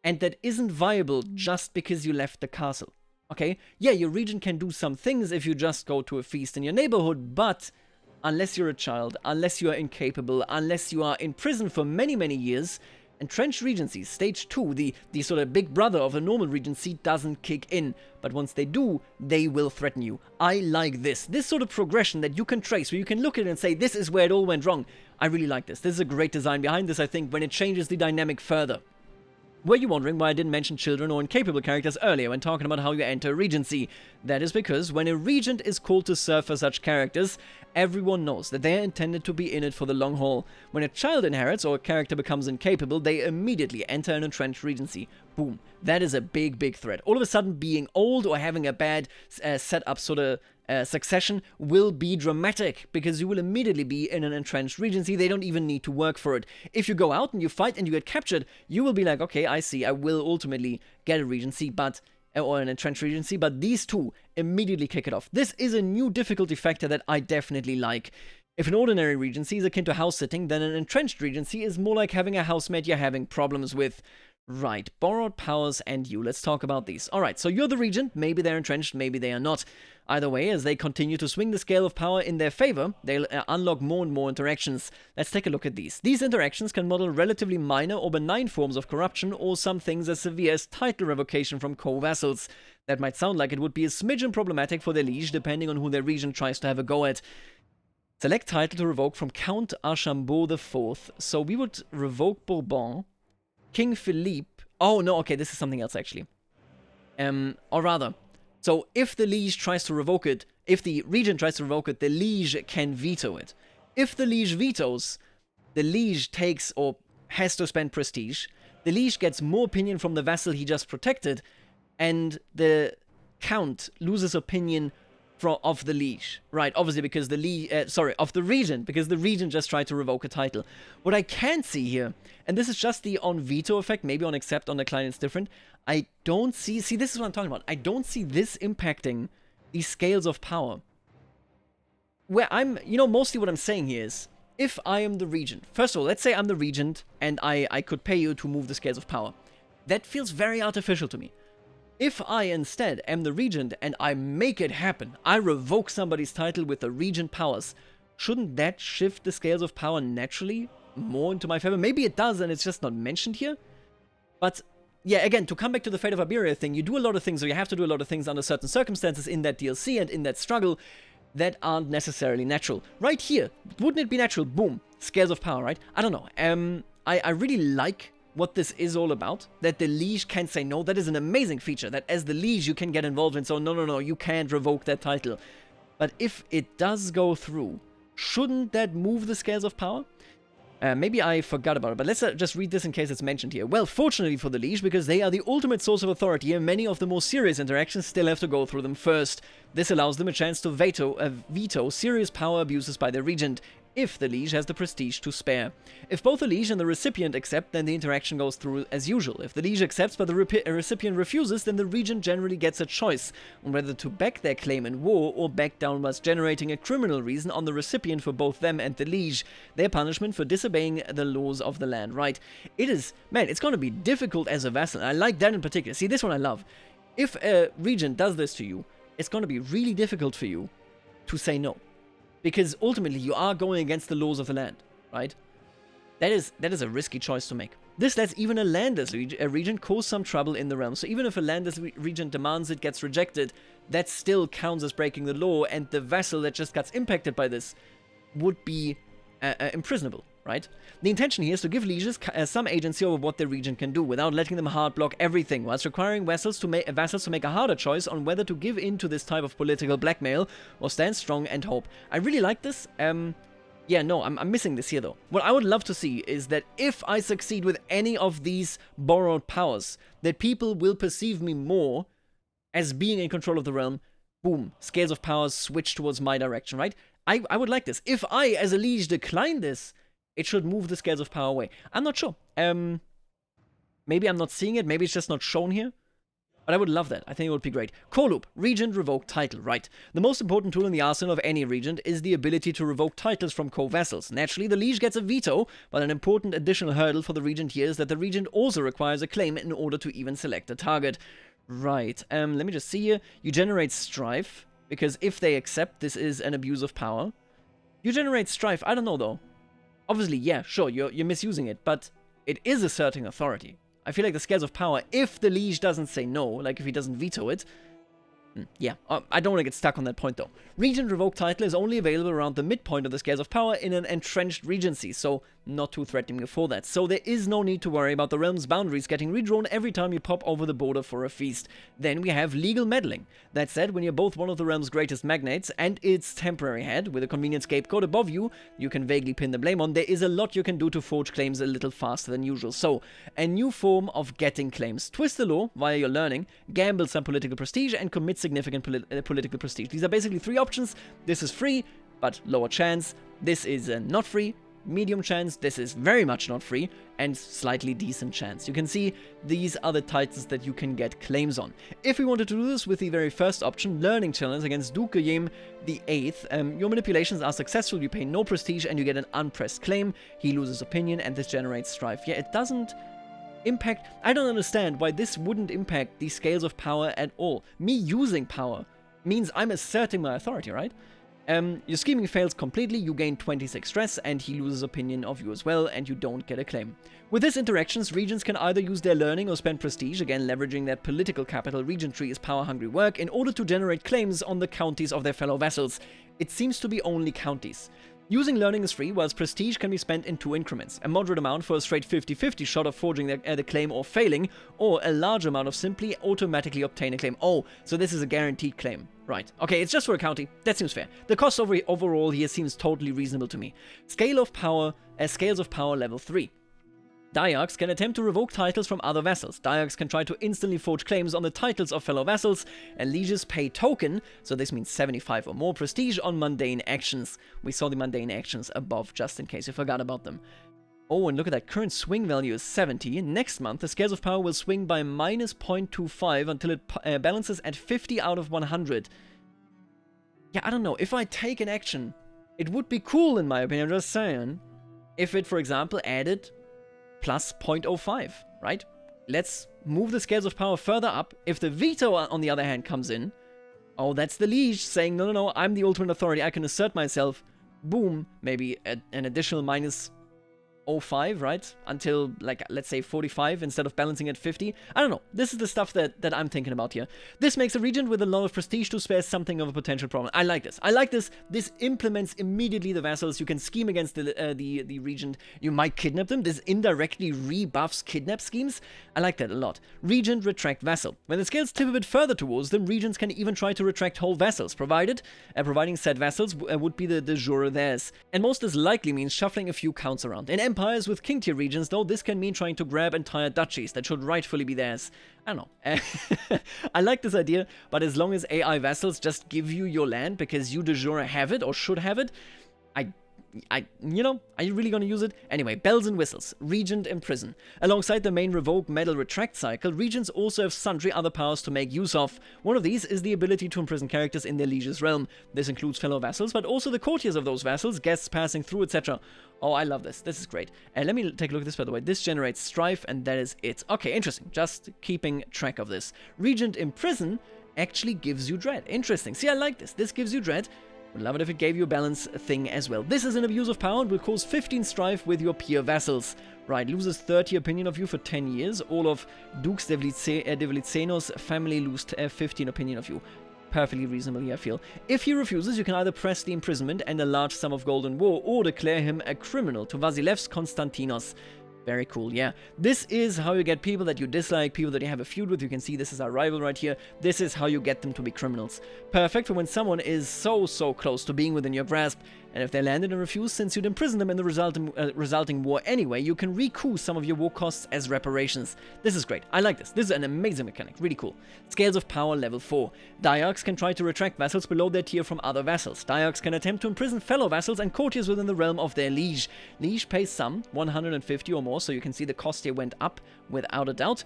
Speaker 1: and that isn't viable just because you left the castle. Okay? Yeah, your regent can do some things if you just go to a feast in your neighborhood, but unless you're a child, unless you are incapable, unless you are in prison for many, many years, Entrenched regencies, stage 2, the sort of big brother of a normal regency, doesn't kick in. But once they do, they will threaten you. I like this. This sort of progression that you can trace, where you can look at it and say, this is where it all went wrong. I really like this. This is a great design behind this, I think, when it changes the dynamic further. Were you wondering why I didn't mention children or incapable characters earlier when talking about how you enter Regency? That is because when a regent is called to serve for such characters, everyone knows that they are intended to be in it for the long haul. When a child inherits or a character becomes incapable, they immediately enter an entrenched Regency. Boom. That is a big, big threat. All of a sudden, being old or having a bad setup sort of succession will be dramatic, because you will immediately be in an entrenched regency. They don't even need to work for it. If you go out and you fight and you get captured, you will be like, okay, I see, I will ultimately get a regency, or an entrenched regency, but these two immediately kick it off. This is a new difficulty factor that I definitely like. If an ordinary regency is akin to house sitting, then an entrenched regency is more like having a housemate you're having problems with. Right, borrowed powers and you. Let's talk about these. Alright, so you're the regent. Maybe they're entrenched, maybe they are not. Either way, as they continue to swing the scale of power in their favor, they'll unlock more and more interactions. Let's take a look at these. These interactions can model relatively minor or benign forms of corruption, or some things as severe as title revocation from co-vassals. That might sound like it would be a smidgen problematic for their liege, depending on who their regent tries to have a go at. Select title to revoke from Count Archambault IV. So we would revoke Bourbon. King Philippe. Oh, no, okay, this is something else, actually. Or rather, so if the liege tries to revoke it, if the regent tries to revoke it, the liege can veto it. If the liege vetoes, the liege takes or has to spend prestige. The liege gets more opinion from the vassal he just protected, and the count loses opinion of the liege, right? Obviously, because the liege, of the regent, because the regent just tried to revoke a title. What I can see here, and this is just the on veto effect, maybe on accept, on decline it's different. I don't see this is what I'm talking about. I don't see this impacting the scales of power. Where mostly what I'm saying here is, if I am the regent, first of all, let's say I'm the regent and I could pay you to move the scales of power. That feels very artificial to me. If I instead am the regent and I make it happen, I revoke somebody's title with the regent powers, shouldn't that shift the scales of power naturally more into my favor? Maybe it does and it's just not mentioned here. But yeah, again, to come back to the Fate of Iberia thing, you do a lot of things, or you have to do a lot of things under certain circumstances in that DLC and in that struggle that aren't necessarily natural. Right here, wouldn't it be natural? Boom, scales of power, right? I don't know. I really like what this is all about, that the liege can say no. That is an amazing feature, that as the liege you can get involved in, so no, you can't revoke that title. But if it does go through, shouldn't that move the scales of power? Maybe I forgot about it, but let's just read this in case it's mentioned here. Well, fortunately for the liege, because they are the ultimate source of authority, and many of the more serious interactions still have to go through them first. This allows them a chance to veto serious power abuses by their regent, if the liege has the prestige to spare. If both the liege and the recipient accept, then the interaction goes through as usual. If the liege accepts but the recipient refuses, then the regent generally gets a choice on whether to back their claim in war or back down, whilst generating a criminal reason on the recipient for both them and the liege. Their punishment for disobeying the laws of the land, right? It is, man, it's going to be difficult as a vassal. I like that in particular. See, this one I love. If a regent does this to you, it's going to be really difficult for you to say no. Because ultimately you are going against the laws of the land, right? That is a risky choice to make. This lets even a landless regent cause some trouble in the realm. So even if a landless regent demands it gets rejected, that still counts as breaking the law, and the vassal that just gets impacted by this would be imprisonable, right? The intention here is to give lieges some agency over what their regent can do, without letting them hard block everything, whilst requiring vassals to make a harder choice on whether to give in to this type of political blackmail or stand strong and hope. I really like this. Yeah, no, I'm missing this here though. What I would love to see is that if I succeed with any of these borrowed powers, that people will perceive me more as being in control of the realm. Boom, scales of powers switch towards my direction, right? I would like this. If I, as a liege, decline this, it should move the scales of power away. I'm not sure. Maybe I'm not seeing it. Maybe it's just not shown here. But I would love that. I think it would be great. Core loop. Regent revoke title. Right. The most important tool in the arsenal of any regent is the ability to revoke titles from co-vassals. Naturally, the liege gets a veto, but an important additional hurdle for the regent here is that the regent also requires a claim in order to even select a target. Right. Let me just see here. You generate strife, because if they accept this is an abuse of power. You generate strife. I don't know, though. Obviously, yeah, sure, you're misusing it, but it is asserting authority. I feel like the scales of power, if the liege doesn't say no, like if he doesn't veto it, yeah, I don't want to get stuck on that point though. Regent revoked title is only available around the midpoint of the scales of power in an entrenched regency, so not too threatening before that. So there is no need to worry about the realm's boundaries getting redrawn every time you pop over the border for a feast. Then we have legal meddling. That said, when you're both one of the realm's greatest magnates and its temporary head with a convenient scapegoat above you can vaguely pin the blame on, there is a lot you can do to forge claims a little faster than usual. So, a new form of getting claims. Twist the law via your learning, gamble some political prestige, and commit significant political prestige. These are basically 3 options. This is free, but lower chance. This is not free, medium chance. This is very much not free, and slightly decent chance. You can see these are the titles that you can get claims on. If we wanted to do this with the very first option, learning challenge against Duke Guillaume the 8th, your manipulations are successful, you pay no prestige, and you get an unpressed claim. He loses opinion, and this generates strife. Yeah, it doesn't impact. I don't understand why this wouldn't impact the scales of power at all. Me using power means I'm asserting my authority, right? Your scheming fails completely, you gain 26 stress, and he loses opinion of you as well, and you don't get a claim. With this interactions, regents can either use their learning or spend prestige, again leveraging their political capital regentry is power-hungry work, in order to generate claims on the counties of their fellow vassals. It seems to be only counties. Using learning is free, whilst prestige can be spent in 2 increments. A moderate amount for a straight 50-50 shot of forging the claim or failing, or a large amount of simply automatically obtain a claim. Oh, so this is a guaranteed claim. Right. Okay, it's just for a county. That seems fair. The cost overall here seems totally reasonable to me. Scales of power level 3. Diarchs can attempt to revoke titles from other vassals. Diarchs can try to instantly forge claims on the titles of fellow vassals, and lieges pay token, so this means 75 or more prestige on mundane actions. We saw the mundane actions above, just in case you forgot about them. Oh, and look at that, current swing value is 70. Next month, the scales of power will swing by minus 0.25 until it balances at 50 out of 100. Yeah, I don't know, if I take an action, it would be cool in my opinion, I'm just saying, if it, for example, added plus 0.05, right? Let's move the scales of power further up. If the veto, on the other hand, comes in, oh, that's the liege saying, no, I'm the ultimate authority, I can assert myself. Boom, maybe an additional minus 0.05, right? Until, like, let's say 45 instead of balancing at 50. I don't know. This is the stuff that I'm thinking about here. This makes a regent with a lot of prestige to spare something of a potential problem. I like this. I like this. This implements immediately the vassals. You can scheme against the regent. You might kidnap them. This indirectly rebuffs kidnap schemes. I like that a lot. Regent retract vassal. When the scales tip a bit further towards them, regents can even try to retract whole vassals, providing said vassals would be the de jure theirs. And most as likely means shuffling a few counts around. In empires with king tier regions, though, this can mean trying to grab entire duchies that should rightfully be theirs. I don't know. I like this idea, but as long as AI vassals just give you your land because you de jure have it or should have it, you know, are you really going to use it? Anyway, bells and whistles. Regent imprison. Alongside the main revoke, medal, retract cycle, regents also have sundry other powers to make use of. One of these is the ability to imprison characters in their liege's realm. This includes fellow vassals, but also the courtiers of those vassals, guests passing through, etc. Oh, I love this. This is great. And let me take a look at this, by the way. This generates strife, and that is it. Okay, interesting. Just keeping track of this. Regent imprison actually gives you dread. Interesting. See, I like this. This gives you dread. Would love it if it gave you a balance thing as well. This is an abuse of power and will cause 15 strife with your peer vassals. Right, loses 30 opinion of you for 10 years. All of Dukes Devlitsenos family lose 15 opinion of you. Perfectly reasonably, I feel. If he refuses, you can either press the imprisonment and a large sum of gold in war, or declare him a criminal to Vasilevs Konstantinos. Very cool, yeah. This is how you get people that you dislike, people that you have a feud with. You can see this is our rival right here. This is how you get them to be criminals. Perfect for when someone is so close to being within your grasp. And if they landed and refused, since you'd imprison them in the resulting war anyway, you can recoup some of your war costs as reparations. This is great. I like this. This is an amazing mechanic. Really cool. Scales of power level 4. Diarchs can try to retract vassals below their tier from other vassals. Diarchs can attempt to imprison fellow vassals and courtiers within the realm of their liege. Liege pays some, 150 or more, so you can see the cost here went up without a doubt,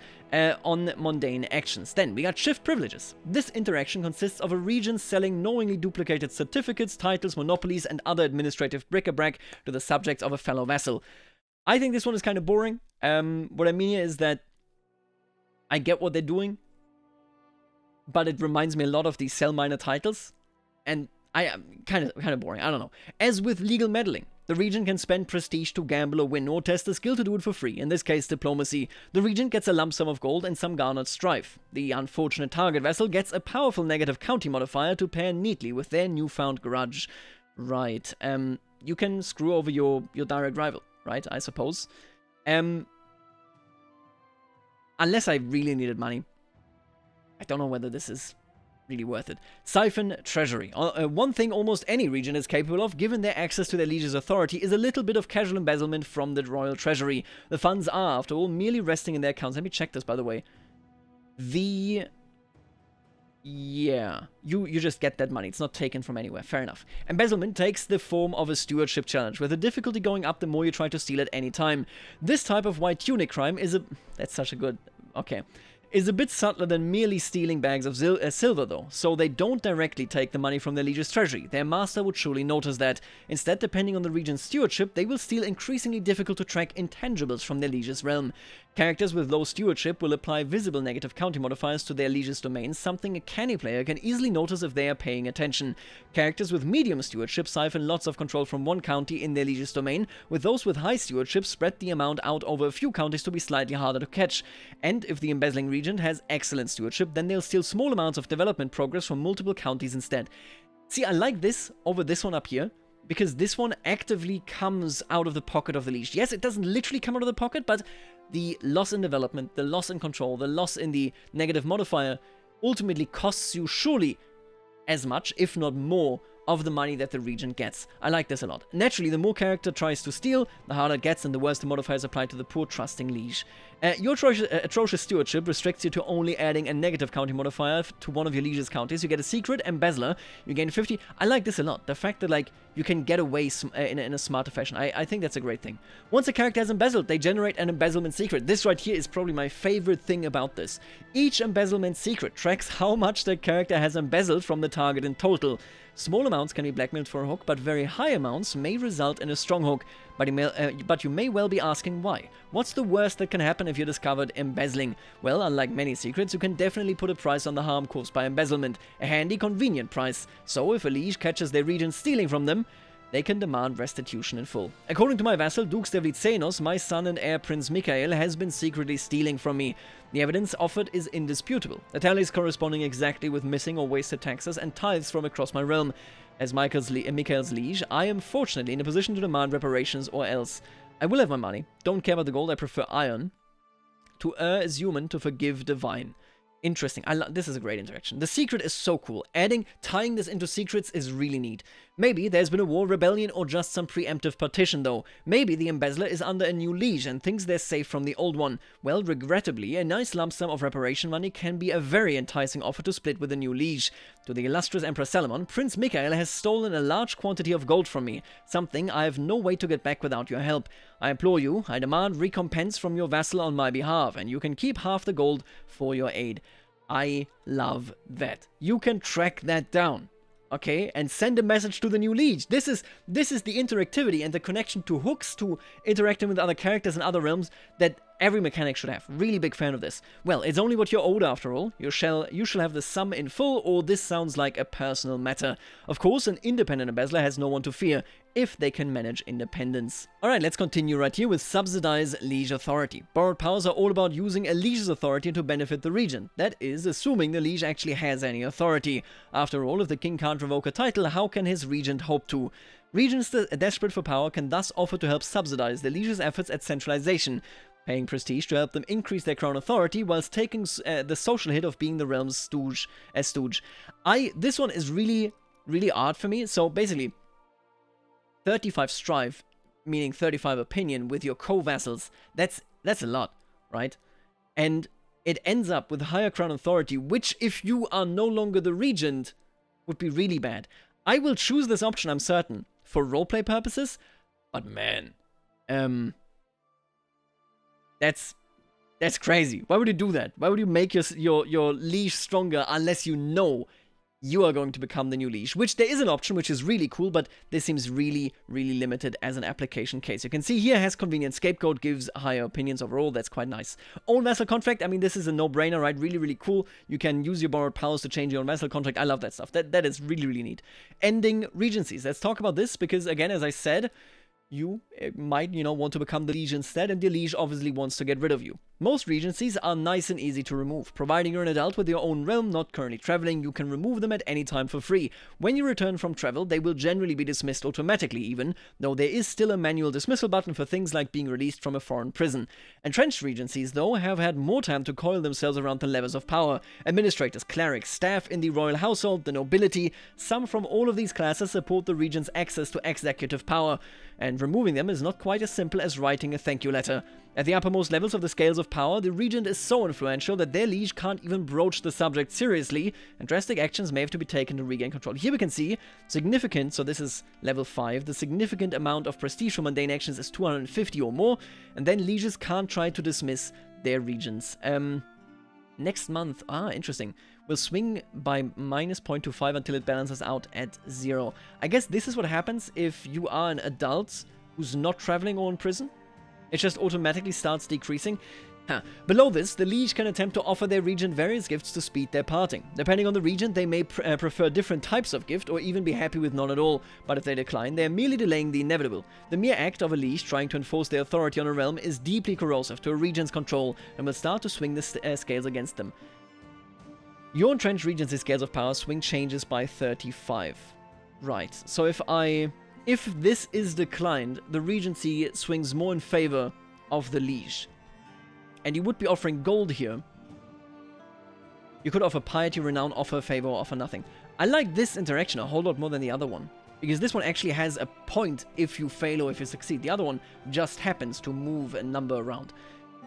Speaker 1: on mundane actions. Then we got shift privileges. This interaction consists of a regent selling knowingly duplicated certificates, titles, monopolies, and other administrative bric-a-brac to the subjects of a fellow vassal. I think this one is kind of boring. What I mean here is that I get what they're doing, but it reminds me a lot of these sell minor titles, and I am kind of boring. I don't know. As with legal meddling, The regent can spend prestige to gamble or win, or test a skill to do it for free, in this case diplomacy. The regent gets a lump sum of gold and some garnered strife. The unfortunate target vassal gets a powerful negative county modifier to pair neatly with their newfound grudge. Right, you can screw over your direct rival, right, I suppose. Unless I really needed money. I don't know whether this is really worth it. Siphon treasury. One thing almost any region is capable of, given their access to their liege's authority, is a little bit of casual embezzlement from the royal treasury. The funds are, after all, merely resting in their accounts. Let me check this, by the way. Yeah, you just get that money. It's not taken from anywhere. Fair enough. Embezzlement takes the form of a stewardship challenge, with the difficulty going up the more you try to steal at any time. This type of white tunic crime is that's such a good... Okay. Is a bit subtler than merely stealing bags of silver, though, so they don't directly take the money from their liege's treasury. Their master would surely notice that. Instead, depending on the region's stewardship, they will steal increasingly difficult to track intangibles from their liege's realm. Characters with low stewardship will apply visible negative county modifiers to their liege's domains, something a canny player can easily notice if they are paying attention. Characters with medium stewardship siphon lots of control from one county in their liege's domain, with those with high stewardship spread the amount out over a few counties to be slightly harder to catch. And if the embezzling regent has excellent stewardship, then they'll steal small amounts of development progress from multiple counties instead. See, I like this over this one up here, because this one actively comes out of the pocket of the liege. Yes, it doesn't literally come out of the pocket, but the loss in development, the loss in control, the loss in the negative modifier ultimately costs you surely as much, if not more, of the money that the regent gets. I like this a lot. Naturally, the more character tries to steal, the harder it gets, and the worse the modifiers apply to the poor trusting liege. Your atrocious stewardship restricts you to only adding a negative county modifier to one of your liege's counties. You get a secret embezzler, you gain 50. I like this a lot. The fact that, like, you can get away in a smarter fashion. I think that's a great thing. Once a character has embezzled, they generate an embezzlement secret. This right here is probably my favorite thing about this. Each embezzlement secret tracks how much the character has embezzled from the target in total. Small amounts can be blackmailed for a hook, but very high amounts may result in a strong hook. But you may well be asking why. What's the worst that can happen if you're discovered embezzling? Well, unlike many secrets, you can definitely put a price on the harm caused by embezzlement. A handy, convenient price. So if a liege catches their regent stealing from them, they can demand restitution in full. According to my vassal, Duke Stevlitsenos, my son and heir Prince Mikhail has been secretly stealing from me. The evidence offered is indisputable. The tallies corresponding exactly with missing or wasted taxes and tithes from across my realm. As Mikhail's liege, I am fortunately in a position to demand reparations, or else I will have my money. Don't care about the gold, I prefer iron. To err is human, to forgive divine. Interesting. This is a great interaction. The secret is so cool. Tying this into secrets is really neat. Maybe there's been a war, rebellion, or just some preemptive partition, though. Maybe the embezzler is under a new liege and thinks they're safe from the old one. Well, regrettably, a nice lump sum of reparation money can be a very enticing offer to split with a new liege. To the illustrious Emperor Salomon, Prince Mikhail has stolen a large quantity of gold from me, something I have no way to get back without your help. I implore you, I demand recompense from your vassal on my behalf, and you can keep half the gold for your aid. I love that. You can track that down, okay, and send a message to the new liege. This is the interactivity and the connection to hooks, to interacting with other characters in other realms that every mechanic should have. Really big fan of this. Well, it's only what you're owed after all. You shall have the sum in full, or this sounds like a personal matter. Of course, an independent embezzler has no one to fear, if they can manage independence. Alright, let's continue right here with subsidize liege authority. Borrowed powers are all about using a liege's authority to benefit the regent. That is, assuming the liege actually has any authority. After all, if the king can't revoke a title, how can his regent hope to? Regents desperate for power can thus offer to help subsidize the liege's efforts at centralization, paying prestige to help them increase their crown authority whilst taking the social hit of being the realm's stooge. This one is really, really odd for me. So basically, 35 strife, meaning 35 opinion with your co-vassals, that's a lot, right? And it ends up with higher crown authority, which if you are no longer the regent, would be really bad. I will choose this option, I'm certain, for roleplay purposes, but man, that's crazy. Why would you do that? Why would you make your liege stronger unless you know you are going to become the new liege? Which there is an option, which is really cool, but this seems really, really limited as an application case. You can see here has convenient scapegoat, gives higher opinions overall. That's quite nice. Own vassal contract. I mean, this is a no-brainer, right? Really, really cool. You can use your borrowed powers to change your own vassal contract. I love that stuff. That is really, really neat. Ending regencies. Let's talk about this because, again, as I said, you might, want to become the liege instead, and the liege obviously wants to get rid of you. Most regencies are nice and easy to remove. Providing you're an adult with your own realm, not currently traveling, you can remove them at any time for free. When you return from travel, they will generally be dismissed automatically even, though there is still a manual dismissal button for things like being released from a foreign prison. Entrenched regencies, though, have had more time to coil themselves around the levers of power. Administrators, clerics, staff in the royal household, the nobility, some from all of these classes support the regent's access to executive power, and removing them is not quite as simple as writing a thank you letter. At the uppermost levels of the scales of power, the regent is so influential that their liege can't even broach the subject seriously, and drastic actions may have to be taken to regain control. Here we can see significant, so this is level 5, the significant amount of prestige for mundane actions is 250 or more, and then lieges can't try to dismiss their regents. Next month, interesting, will swing by minus 0.25 until it balances out at 0. I guess this is what happens if you are an adult who's not traveling or in prison. It just automatically starts decreasing. Below this, the liege can attempt to offer their regent various gifts to speed their parting. Depending on the regent, they may prefer different types of gift or even be happy with none at all, but if they decline, they are merely delaying the inevitable. The mere act of a liege trying to enforce their authority on a realm is deeply corrosive to a regent's control and will start to swing the scales against them. Your entrenched regency scales of power swing changes by 35. Right, so if this is declined, the regency swings more in favor of the liege. And you would be offering gold here. You could offer piety, renown, offer favor, or offer nothing. I like this interaction a whole lot more than the other one, because this one actually has a point if you fail or if you succeed. The other one just happens to move a number around.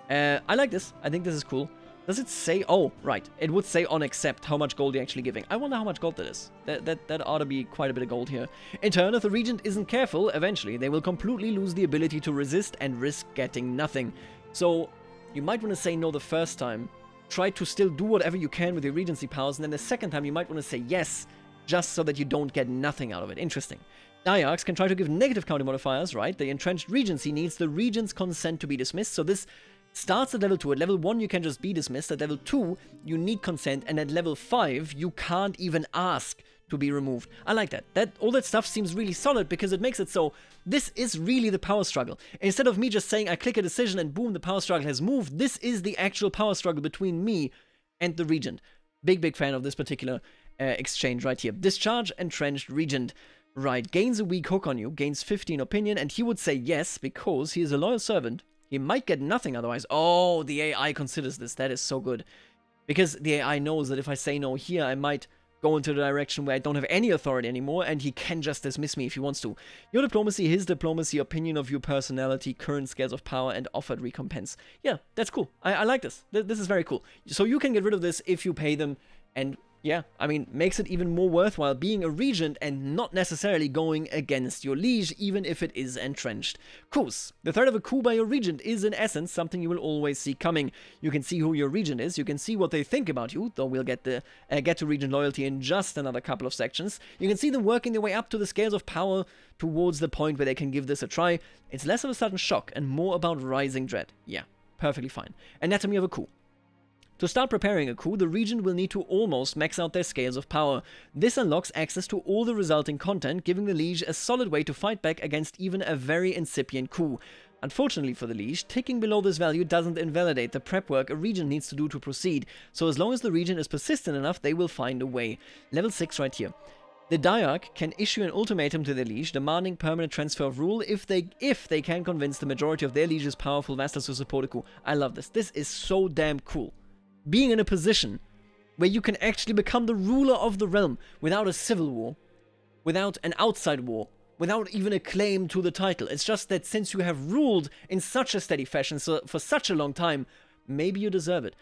Speaker 1: I like this. I think this is cool. Does it say... Oh, right. It would say on accept how much gold you're actually giving. I wonder how much gold that is. That ought to be quite a bit of gold here. In turn, if the regent isn't careful, eventually they will completely lose the ability to resist and risk getting nothing. So... you might want to say no the first time, try to still do whatever you can with your regency powers, and then the second time you might want to say yes, just so that you don't get nothing out of it. Interesting. Diarchs can try to give negative counter modifiers, right? The entrenched regency needs the regent's consent to be dismissed, so this starts at level 2. At level 1 you can just be dismissed, at level 2 you need consent, and at level 5 you can't even ask to be removed. I like that. All that stuff seems really solid because it makes it so this is really the power struggle. Instead of me just saying I click a decision and boom, the power struggle has moved, this is the actual power struggle between me and the regent. Big fan of this particular exchange right here. Discharge entrenched regent. Right, gains a weak hook on you, gains 15 opinion, and he would say yes because he is a loyal servant. He might get nothing otherwise. Oh, the AI considers this. That is so good. Because the AI knows that if I say no here, I might go into the direction where I don't have any authority anymore, and he can just dismiss me if he wants to. Your diplomacy, his diplomacy, opinion of your personality, current scales of power, and offered recompense. Yeah, that's cool. I like this. This is very cool. So you can get rid of this if you pay them, and yeah, I mean, makes it even more worthwhile being a regent and not necessarily going against your liege, even if it is entrenched. Coups. The threat of a coup by your regent is, in essence, something you will always see coming. You can see who your regent is, you can see what they think about you, though we'll get to regent loyalty in just another couple of sections. You can see them working their way up to the scales of power towards the point where they can give this a try. It's less of a sudden shock and more about rising dread. Yeah, perfectly fine. Anatomy of a coup. To start preparing a coup, the regent will need to almost max out their scales of power. This unlocks access to all the resulting content, giving the liege a solid way to fight back against even a very incipient coup. Unfortunately for the liege, ticking below this value doesn't invalidate the prep work a regent needs to do to proceed, so as long as the regent is persistent enough, they will find a way. Level 6 right here. The Diarch can issue an ultimatum to their liege, demanding permanent transfer of rule if they can convince the majority of their liege's powerful vassals to support a coup. I love this. This is so damn cool. Being in a position where you can actually become the ruler of the realm without a civil war, without an outside war, without even a claim to the title. It's just that since you have ruled in such a steady fashion for such a long time, maybe you deserve it.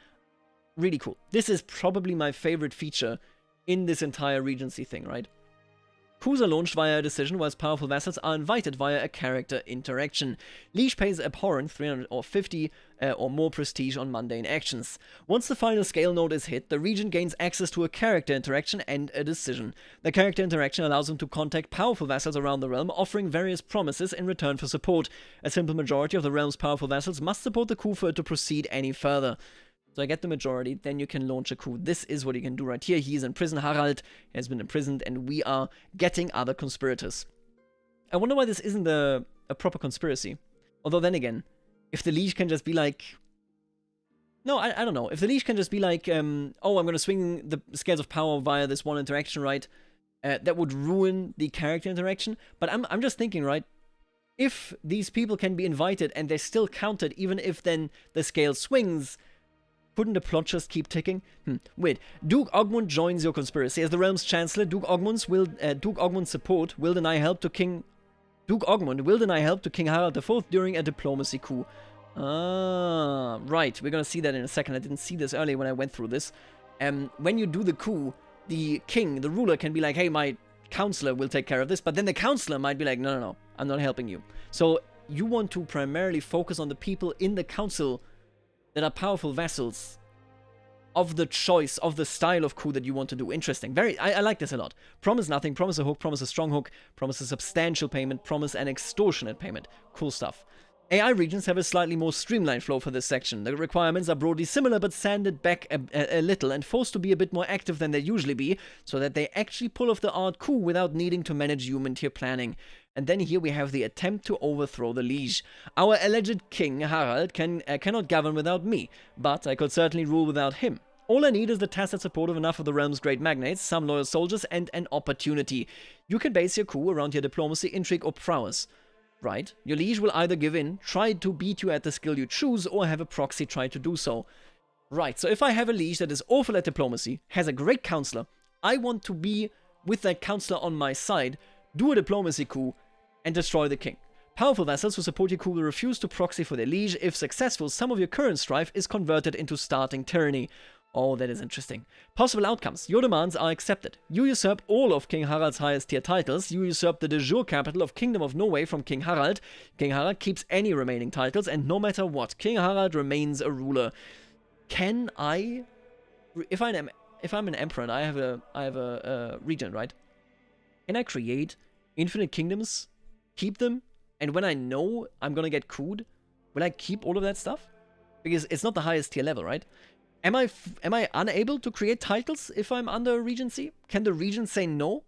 Speaker 1: Really cool. This is probably my favorite feature in this entire regency thing, right? Coups are launched via a decision, whilst powerful vassals are invited via a character interaction. Liege pays abhorrent 350 or more prestige on mundane actions. Once the final scale node is hit, the regent gains access to a character interaction and a decision. The character interaction allows him to contact powerful vassals around the realm, offering various promises in return for support. A simple majority of the realm's powerful vassals must support the coup for it to proceed any further. So I get the majority, then you can launch a coup. This is what you can do right here. He's in prison, Harald has been imprisoned, and we are getting other conspirators. I wonder why this isn't the a proper conspiracy. Although then again, if the liege can just be like... No, I don't know. If the liege can just be like, oh, I'm going to swing the scales of power via this one interaction, right? That would ruin the character interaction. But I'm just thinking, right? If these people can be invited and they're still counted, even if then the scale swings, couldn't the plot just keep ticking? Wait. Duke Ogmund joins your conspiracy. As the realm's chancellor, Duke Ogmund's support will deny help to King... Duke Ogmund will deny help to King Harald IV during a diplomacy coup. Ah, right. We're gonna see that in a second. I didn't see this earlier when I went through this. When you do the coup, the king, the ruler, can be like, hey, my counselor will take care of this. But then the counselor might be like, no, I'm not helping you. So you want to primarily focus on the people in the council that are powerful vassals of the choice, of the style of coup that you want to do. Interesting. I like this a lot. Promise nothing, promise a hook, promise a strong hook, promise a substantial payment, promise an extortionate payment. Cool stuff. AI regions have a slightly more streamlined flow for this section. The requirements are broadly similar but sanded back a little and forced to be a bit more active than they usually be, so that they actually pull off the art coup without needing to manage human tier planning. And then here we have the attempt to overthrow the liege. Our alleged king, Harald, cannot govern without me, but I could certainly rule without him. All I need is the tacit support of enough of the realm's great magnates, some loyal soldiers, and an opportunity. You can base your coup around your diplomacy, intrigue, or prowess. Right? Your liege will either give in, try to beat you at the skill you choose, or have a proxy try to do so. Right, so if I have a liege that is awful at diplomacy, has a great counselor, I want to be with that counselor on my side, do a diplomacy coup, and destroy the king. Powerful vassals who support your coup will refuse to proxy for their liege. If successful, some of your current strife is converted into starting tyranny. Oh, that is interesting. Possible outcomes. Your demands are accepted. You usurp all of King Harald's highest tier titles. You usurp the de jure capital of Kingdom of Norway from King Harald. King Harald keeps any remaining titles, and no matter what, King Harald remains a ruler. Can I... If I'm an emperor and I have a regent, right? Can I create infinite kingdoms, keep them, and when I know I'm gonna get couped, will I keep all of that stuff? Because it's not the highest tier level, right? Am I unable to create titles if I'm under a regency? Can the regent say no?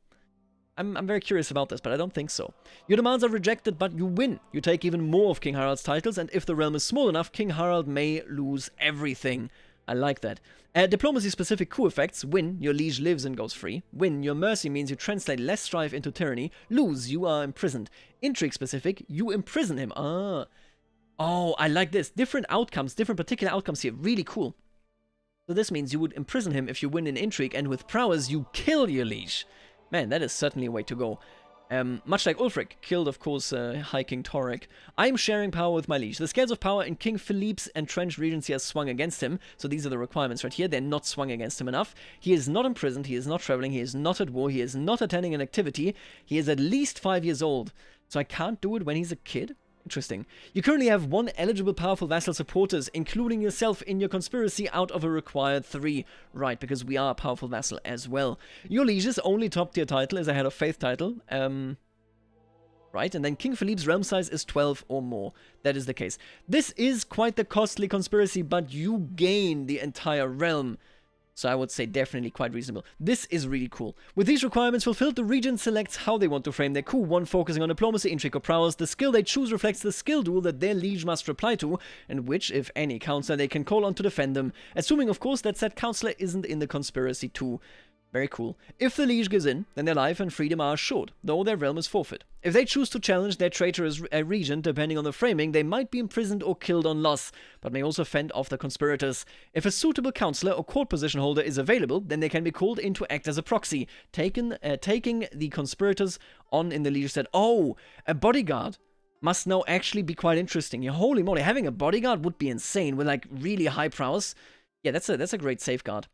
Speaker 1: I'm very curious about this, but I don't think so. Your demands are rejected, but you win. You take even more of King Harald's titles, and if the realm is small enough, King Harald may lose everything. I like that. Diplomacy-specific coup effects. Win, your liege lives and goes free. Win, your mercy means you translate less strife into tyranny. Lose, you are imprisoned. Intrigue-specific, you imprison him. Ah. Oh, I like this. Different outcomes, different particular outcomes here. Really cool. So this means you would imprison him if you win in intrigue, and with prowess you kill your liege. Man, that is certainly a way to go. Much like Ulfric, killed of course High King Torek. I am sharing power with my liege. The scales of power in King Philippe's entrenched regency are swung against him, so these are the requirements right here. They're not swung against him enough. He is not imprisoned, he is not traveling, he is not at war, he is not attending an activity. He is at least 5 years old, so I can't do it when he's a kid? Interesting. You currently have 1 eligible powerful vassal supporters, including yourself in your conspiracy, out of a required 3. Right, because we are a powerful vassal as well. Your liege's only top tier title is a Head of Faith title. Right, and then King Philippe's realm size is 12 or more. That is the case. This is quite the costly conspiracy, but you gain the entire realm. So I would say definitely quite reasonable. This is really cool. With these requirements fulfilled, the regent selects how they want to frame their coup. 1 focusing on diplomacy, intrigue, or prowess. The skill they choose reflects the skill duel that their liege must reply to, and which, if any, counselor they can call on to defend them. Assuming, of course, that said counselor isn't in the conspiracy too. Very cool. If the liege gives in, then their life and freedom are assured, though their realm is forfeit. If they choose to challenge their traitorous regent, depending on the framing, they might be imprisoned or killed on loss, but may also fend off the conspirators. If a suitable counselor or court position holder is available, then they can be called in to act as a proxy, taking the conspirators on in the liege's stead. Oh, a bodyguard must now actually be quite interesting. Yeah, holy moly, having a bodyguard would be insane with like really high prowess. Yeah, that's a great safeguard.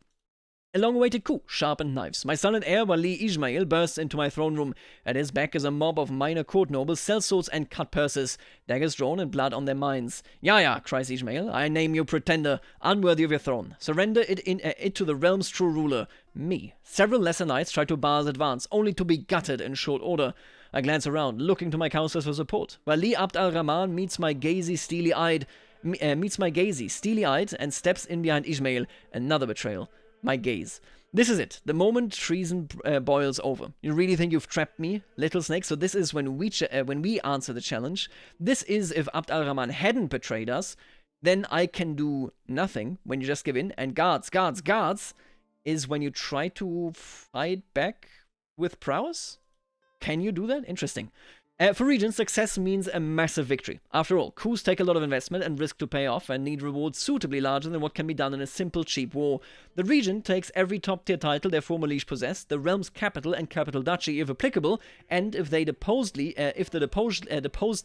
Speaker 1: A long-awaited coup, sharpened knives. My son and heir, Wali Ismail, bursts into my throne room. At his back is a mob of minor court nobles, sellswords and cut purses, daggers drawn and blood on their minds. Ya, cries Ismail, I name you pretender, unworthy of your throne. Surrender it to the realm's true ruler, me. Several lesser knights try to bar his advance, only to be gutted in short order. I glance around, looking to my counselors for support. Wali Abd al-Rahman meets my gazy, steely-eyed, and steps in behind Ismail. Another betrayal. My gaze. This is it. The moment treason boils over. You really think you've trapped me, little snake? So this is when we answer the challenge. This is if Abd al-Rahman hadn't betrayed us, then I can do nothing when you just give in. And guards is when you try to fight back with prowess. Can you do that? Interesting. For regions, success means a massive victory. After all, coups take a lot of investment and risk to pay off and need rewards suitably larger than what can be done in a simple, cheap war. The region takes every top-tier title their former liege possessed, the realm's capital and capital duchy if applicable, and if the deposed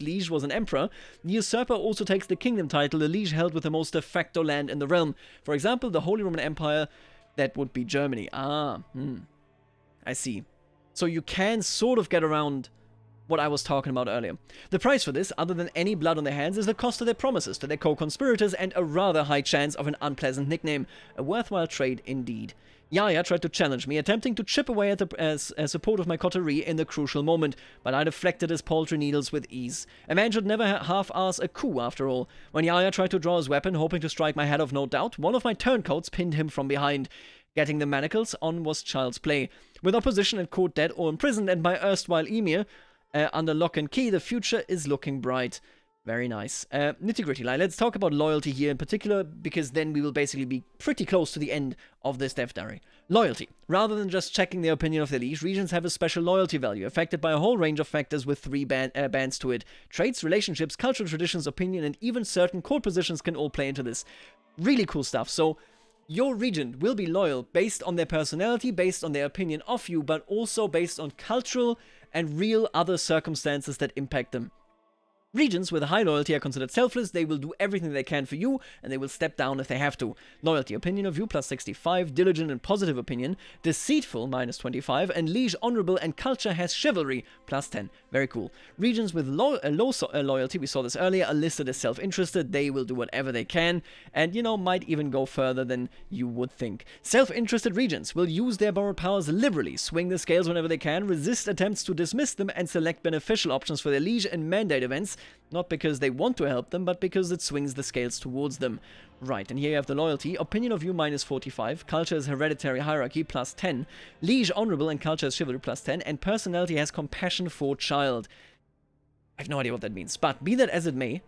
Speaker 1: liege was an emperor, the usurper also takes the kingdom title the liege held with the most de facto land in the realm. For example, the Holy Roman Empire, that would be Germany. I see. So you can sort of get around what I was talking about earlier. The price for this, other than any blood on their hands, is the cost of their promises to their co-conspirators and a rather high chance of an unpleasant nickname. A worthwhile trade indeed. Yaya tried to challenge me, attempting to chip away at the support of my coterie in the crucial moment, but I deflected his paltry needles with ease. A man should never half-ass a coup, after all. When Yaya tried to draw his weapon, hoping to strike my head off, no doubt, one of my turncoats pinned him from behind. Getting the manacles on was child's play. With opposition at court dead or imprisoned and my erstwhile emir under lock and key, the future is looking bright. Very nice. Nitty-gritty. Let's talk about loyalty here in particular, because then we will basically be pretty close to the end of this dev diary. Loyalty. Rather than just checking the opinion of the liege, regions have a special loyalty value, affected by a whole range of factors with three bands to it. Traits, relationships, cultural traditions, opinion, and even certain court positions can all play into this. Really cool stuff. So, your region will be loyal based on their personality, based on their opinion of you, but also based on cultural and real other circumstances that impact them. Regions with a high loyalty are considered selfless. They will do everything they can for you, and they will step down if they have to. Loyalty, opinion of you, plus 65. Diligent and positive opinion. Deceitful, minus 25. And liege, honorable, and culture has chivalry, plus 10. Very cool. Regions with low loyalty, we saw this earlier, are listed as self-interested. They will do whatever they can, and, might even go further than you would think. Self-interested regions will use their borrowed powers liberally, swing the scales whenever they can, resist attempts to dismiss them, and select beneficial options for their liege and mandate events, not because they want to help them, but because it swings the scales towards them. Right, and here you have the loyalty. Opinion of you, minus 45. Culture is hereditary hierarchy, plus 10. Liege, honorable, and culture is chivalry, plus 10. And personality has compassion for child. I have no idea what that means, but be that as it may,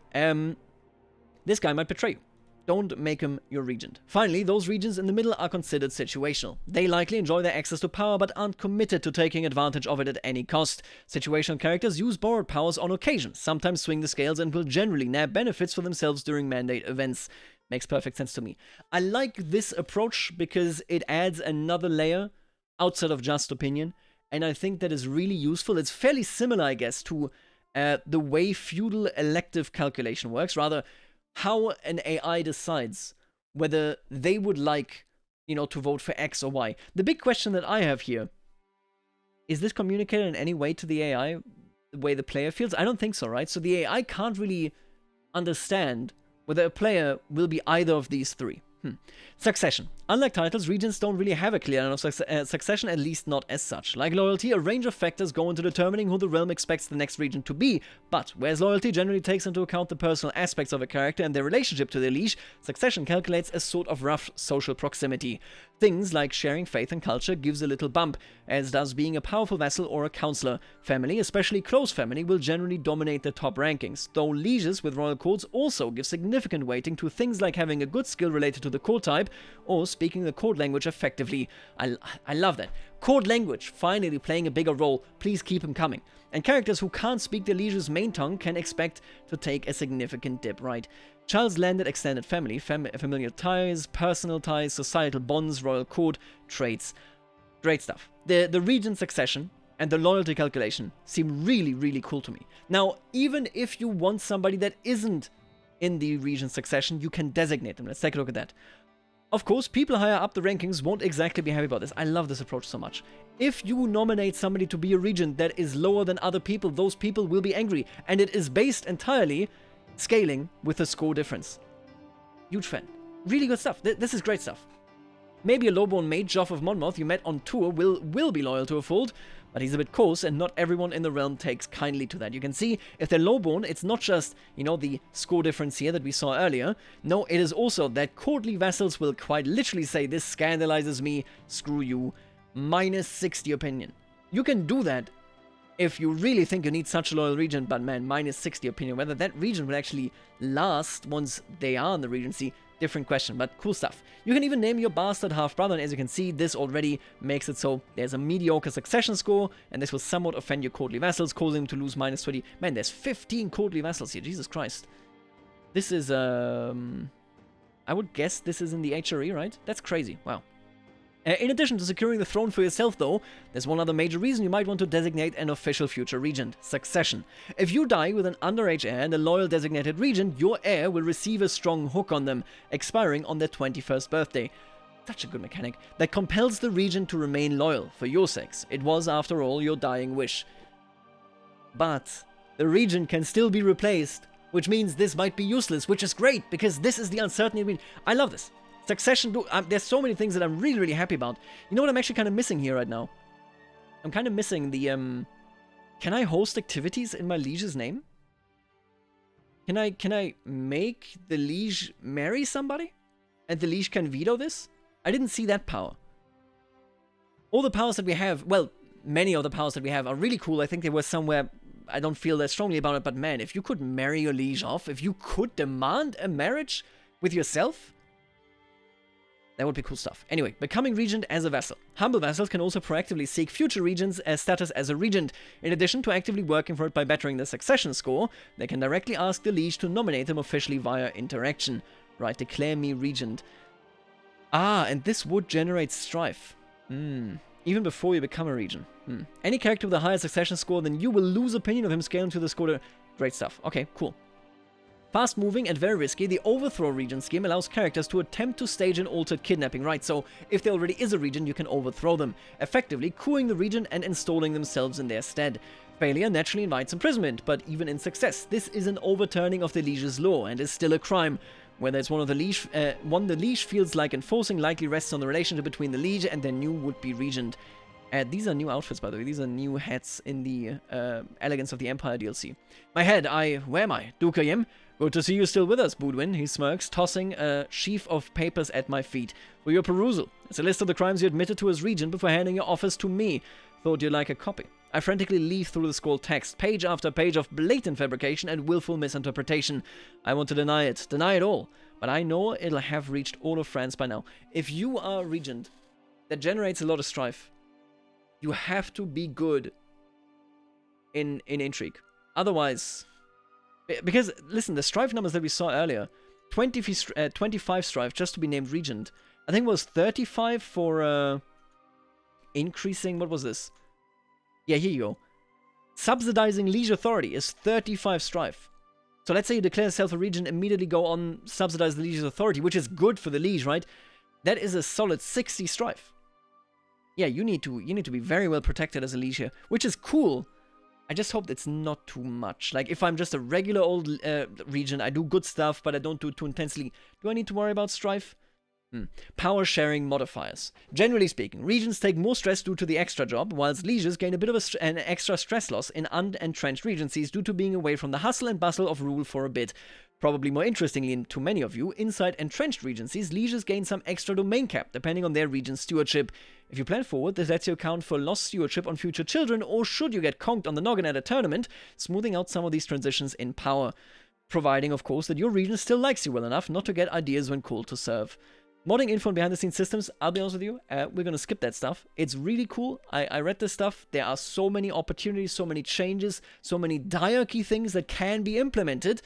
Speaker 1: this guy might betray you. Don't make him your regent. Finally, those regions in the middle are considered situational. They likely enjoy their access to power, but aren't committed to taking advantage of it at any cost. Situational characters use borrowed powers on occasion, sometimes swing the scales, and will generally nab benefits for themselves during mandate events. Makes perfect sense to me. I like this approach because it adds another layer outside of just opinion, and I think that is really useful. It's fairly similar, I guess, to the way feudal elective calculation works, rather how an AI decides whether they would like, to vote for X or Y. The big question that I have here, is this communicated in any way to the AI, the way the player feels? I don't think so, right? So the AI can't really understand whether a player will be either of these three. Succession. Unlike titles, regions don't really have a clear line of succession, at least not as such. Like loyalty, a range of factors go into determining who the realm expects the next region to be, but whereas loyalty generally takes into account the personal aspects of a character and their relationship to their liege, succession calculates a sort of rough social proximity. Things like sharing faith and culture gives a little bump, as does being a powerful vassal or a counselor. Family, especially close family, will generally dominate the top rankings, though lieges with royal courts also give significant weighting to things like having a good skill related to the court type, or speaking the court language effectively. I love that. Court language finally playing a bigger role. Please keep them coming. And characters who can't speak their liege's main tongue can expect to take a significant dip, right? Child's landed extended family, familiar ties, personal ties, societal bonds, royal court, traits. Great stuff. The regent succession and the loyalty calculation seem really, really cool to me. Now, even if you want somebody that isn't in the regent succession, you can designate them. Let's take a look at that. Of course, people higher up the rankings won't exactly be happy about this. I love this approach so much. If you nominate somebody to be a regent that is lower than other people, those people will be angry. And it is based entirely scaling with a score difference. Huge fan. Really good stuff. This is great stuff. Maybe a lowborn mage, Joff of Monmouth, you met on tour will be loyal to a fold, But he's a bit coarse, and not everyone in the realm takes kindly to that. You can see, if they're lowborn, it's not just, you know, the score difference here that we saw earlier. No, it is also that courtly vassals will quite literally say, this scandalizes me, screw you, minus 60 opinion. You can do that if you really think you need such a loyal regent, but man, minus 60 opinion. Whether that regent will actually last once they are in the regency, different question, but cool stuff. You can even name your bastard half-brother, and as you can see, this already makes it so there's a mediocre succession score, and this will somewhat offend your courtly vassals, causing them to lose minus 20. Man, there's 15 courtly vassals here, Jesus Christ. This is, I would guess this is in the HRE, right? That's crazy, wow. In addition to securing the throne for yourself, though, there's one other major reason you might want to designate an official future regent: succession. If you die with an underage heir and a loyal designated regent, your heir will receive a strong hook on them, expiring on their 21st birthday. Such a good mechanic that compels the regent to remain loyal for your sakes. It was, after all, your dying wish. But the regent can still be replaced, which means this might be useless, which is great, because this is the uncertainty. I love this. Succession, there's so many things that I'm really, really happy about. You know what I'm actually kind of missing here right now? I'm kind of missing the, can I host activities in my liege's name? Can I make the liege marry somebody? And the liege can veto this? I didn't see that power. All the powers that we have, well, many of the powers that we have are really cool. I think they were somewhere, I don't feel that strongly about it, but man, if you could marry your liege off, if you could demand a marriage with yourself, that would be cool stuff. Anyway, becoming regent as a vassal. Humble vassals can also proactively seek future regents' status as a regent. In addition to actively working for it by bettering the succession score, they can directly ask the liege to nominate them officially via interaction. Right, declare me regent. Ah, and this would generate strife. Even before you become a regent. Any character with a higher succession score, then you will lose opinion of him scaling to the score. Great stuff. Okay, cool. Fast-moving and very risky, the Overthrow Regent scheme allows characters to attempt to stage an altered kidnapping, right? So, if there already is a regent, you can overthrow them, effectively cooing the regent and installing themselves in their stead. Failure naturally invites imprisonment, but even in success, this is an overturning of the liege's law and is still a crime. Whether it's one the liege feels like enforcing likely rests on the relationship between the liege and their new would-be regent. These are new outfits, by the way. These are new hats in the Elegance of the Empire DLC. My head, where am I? Dukayim? Good to see you still with us, Boudwin, he smirks, tossing a sheaf of papers at my feet. For your perusal. It's a list of the crimes you admitted to as regent before handing your office to me. Thought you'd like a copy. I frantically leaf through the scroll text, page after page of blatant fabrication and willful misinterpretation. I want to deny it all. But I know it'll have reached all of France by now. If you are a regent that generates a lot of strife, you have to be good in intrigue. Otherwise, because, listen, the strife numbers that we saw earlier, 25 strife just to be named regent. I think it was 35 for increasing, what was this? Yeah, here you go. Subsidizing liege authority is 35 strife. So let's say you declare yourself a regent, immediately go on subsidize the liege's authority, which is good for the liege, right? That is a solid 60 strife. Yeah, you need to be very well protected as a liege here, which is cool. I just hope it's not too much. Like, if I'm just a regular old regent, I do good stuff, but I don't do it too intensely. Do I need to worry about strife? Power sharing modifiers. Generally speaking, regents take more stress due to the extra job, whilst lieges gain a bit of an extra stress loss in unentrenched regencies due to being away from the hustle and bustle of rule for a bit. Probably more interestingly to many of you, inside entrenched regencies, lieges gain some extra domain cap, depending on their regent's stewardship. If you plan forward, this lets you account for lost stewardship on future children, or should you get conked on the noggin at a tournament, smoothing out some of these transitions in power. Providing, of course, that your regent still likes you well enough not to get ideas when called to serve. Modding info and behind-the-scenes systems, I'll be honest with you, we're going to skip that stuff. It's really cool. I read this stuff. There are so many opportunities, so many changes, so many diarchy things that can be implemented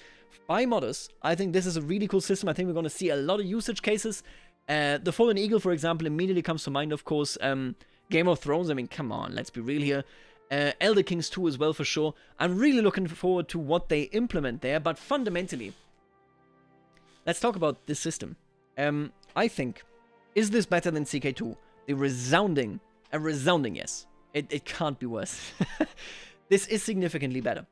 Speaker 1: by modders. I think this is a really cool system. I think we're going to see a lot of usage cases. The Fallen Eagle, for example, immediately comes to mind, of course. Game of Thrones, I mean, come on, let's be real here. Elder Kings 2 as well, for sure. I'm really looking forward to what they implement there, but fundamentally, let's talk about this system. I think, is this better than CK2? A resounding yes. It can't be worse. This is significantly better.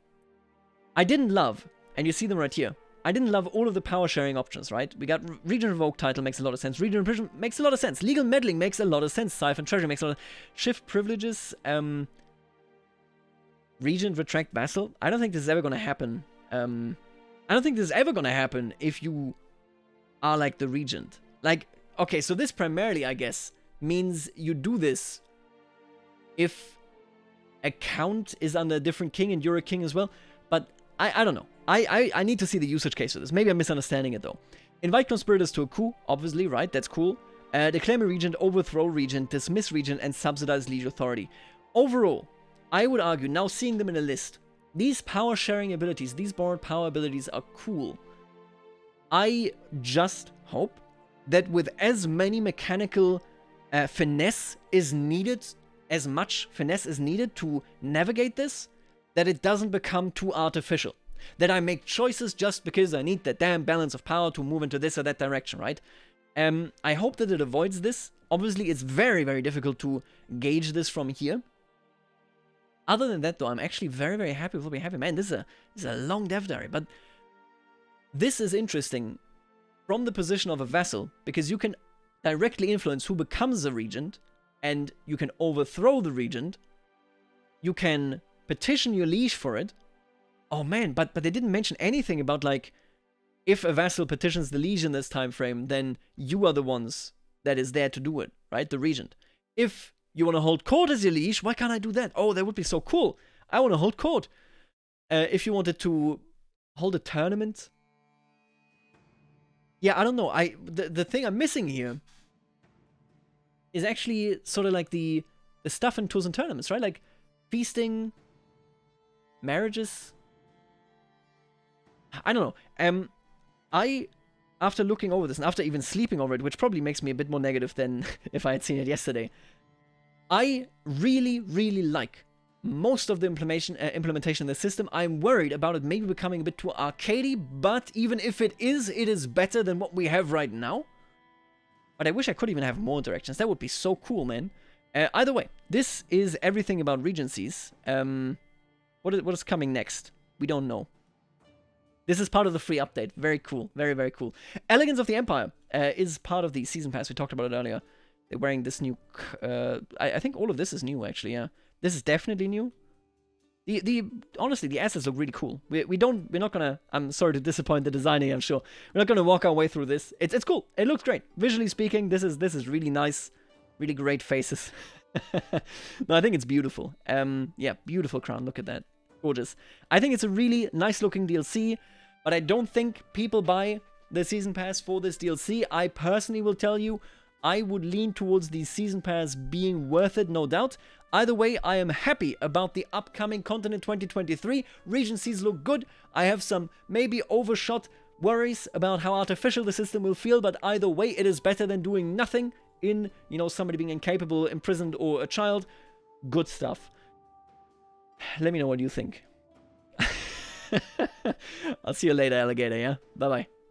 Speaker 1: I didn't love, and you see them right here, I didn't love all of the power sharing options, right? We got Regent Revoke title makes a lot of sense. Regent Imprison makes a lot of sense. Legal meddling makes a lot of sense. Siphon Treasury makes a lot of... Shift privileges, Regent retract vassal. I don't think this is ever gonna happen. I don't think this is ever gonna happen if you are like the regent. Like, okay, so this primarily, I guess, means you do this if a count is under a different king and you're a king as well. But I don't know. I need to see the usage case for this. Maybe I'm misunderstanding it though. Invite conspirators to a coup, obviously, right? That's cool. Declaim a regent, overthrow regent, dismiss regent, and subsidize liege authority. Overall, I would argue, now seeing them in a list, these power sharing abilities, these borrowed power abilities are cool. I just hope that with as many mechanical finesse is needed, as much finesse is needed to navigate this, that it doesn't become too artificial. That I make choices just because I need that damn balance of power to move into this or that direction, right? I hope that it avoids this. Obviously, it's very, very difficult to gauge this from here. Other than that, though, I'm actually very, very happy with what we have here. Man, this is a long dev diary, but this is interesting from the position of a vassal, because you can directly influence who becomes a regent, and you can overthrow the regent. You can petition your liege for it. Oh man, but they didn't mention anything about, like, if a vassal petitions the liege in this time frame, then you are the ones that is there to do it, right? The regent. If you want to hold court as your liege, why can't I do that? Oh, that would be so cool. I want to hold court. If you wanted to hold a tournament. Yeah, I don't know. The thing I'm missing here is actually sort of like the stuff in tours and tournaments, right? Like feasting, marriages. I don't know. After looking over this and after even sleeping over it, which probably makes me a bit more negative than if I had seen it yesterday, I really, really like most of the implementation in the system. I'm worried about it maybe becoming a bit too arcadey, but even if it is better than what we have right now. But I wish I could even have more directions. That would be so cool, man. Either way, this is everything about Regencies. What is coming next? We don't know. This is part of the free update. Very cool. Very, very cool. Elegance of the Empire is part of the Season Pass. We talked about it earlier. They're wearing this new... I think all of this is new, actually, yeah. This is definitely new. Honestly, the assets look really cool. We're not gonna... I'm sorry to disappoint the designer, I'm sure. We're not gonna walk our way through this. It's cool. It looks great. Visually speaking, this is really nice. Really great faces. No, I think it's beautiful. Yeah, beautiful crown. Look at that. Gorgeous. I think it's a really nice looking DLC, but I don't think people buy the Season Pass for this DLC. I personally will tell you, I would lean towards the Season Pass being worth it, no doubt. Either way, I am happy about the upcoming content in 2023. Regencies look good. I have some maybe overshot worries about how artificial the system will feel, but either way, it is better than doing nothing in, you know, somebody being incapable, imprisoned, or a child. Good stuff. Let me know what you think. I'll see you later, alligator, yeah? Bye-bye.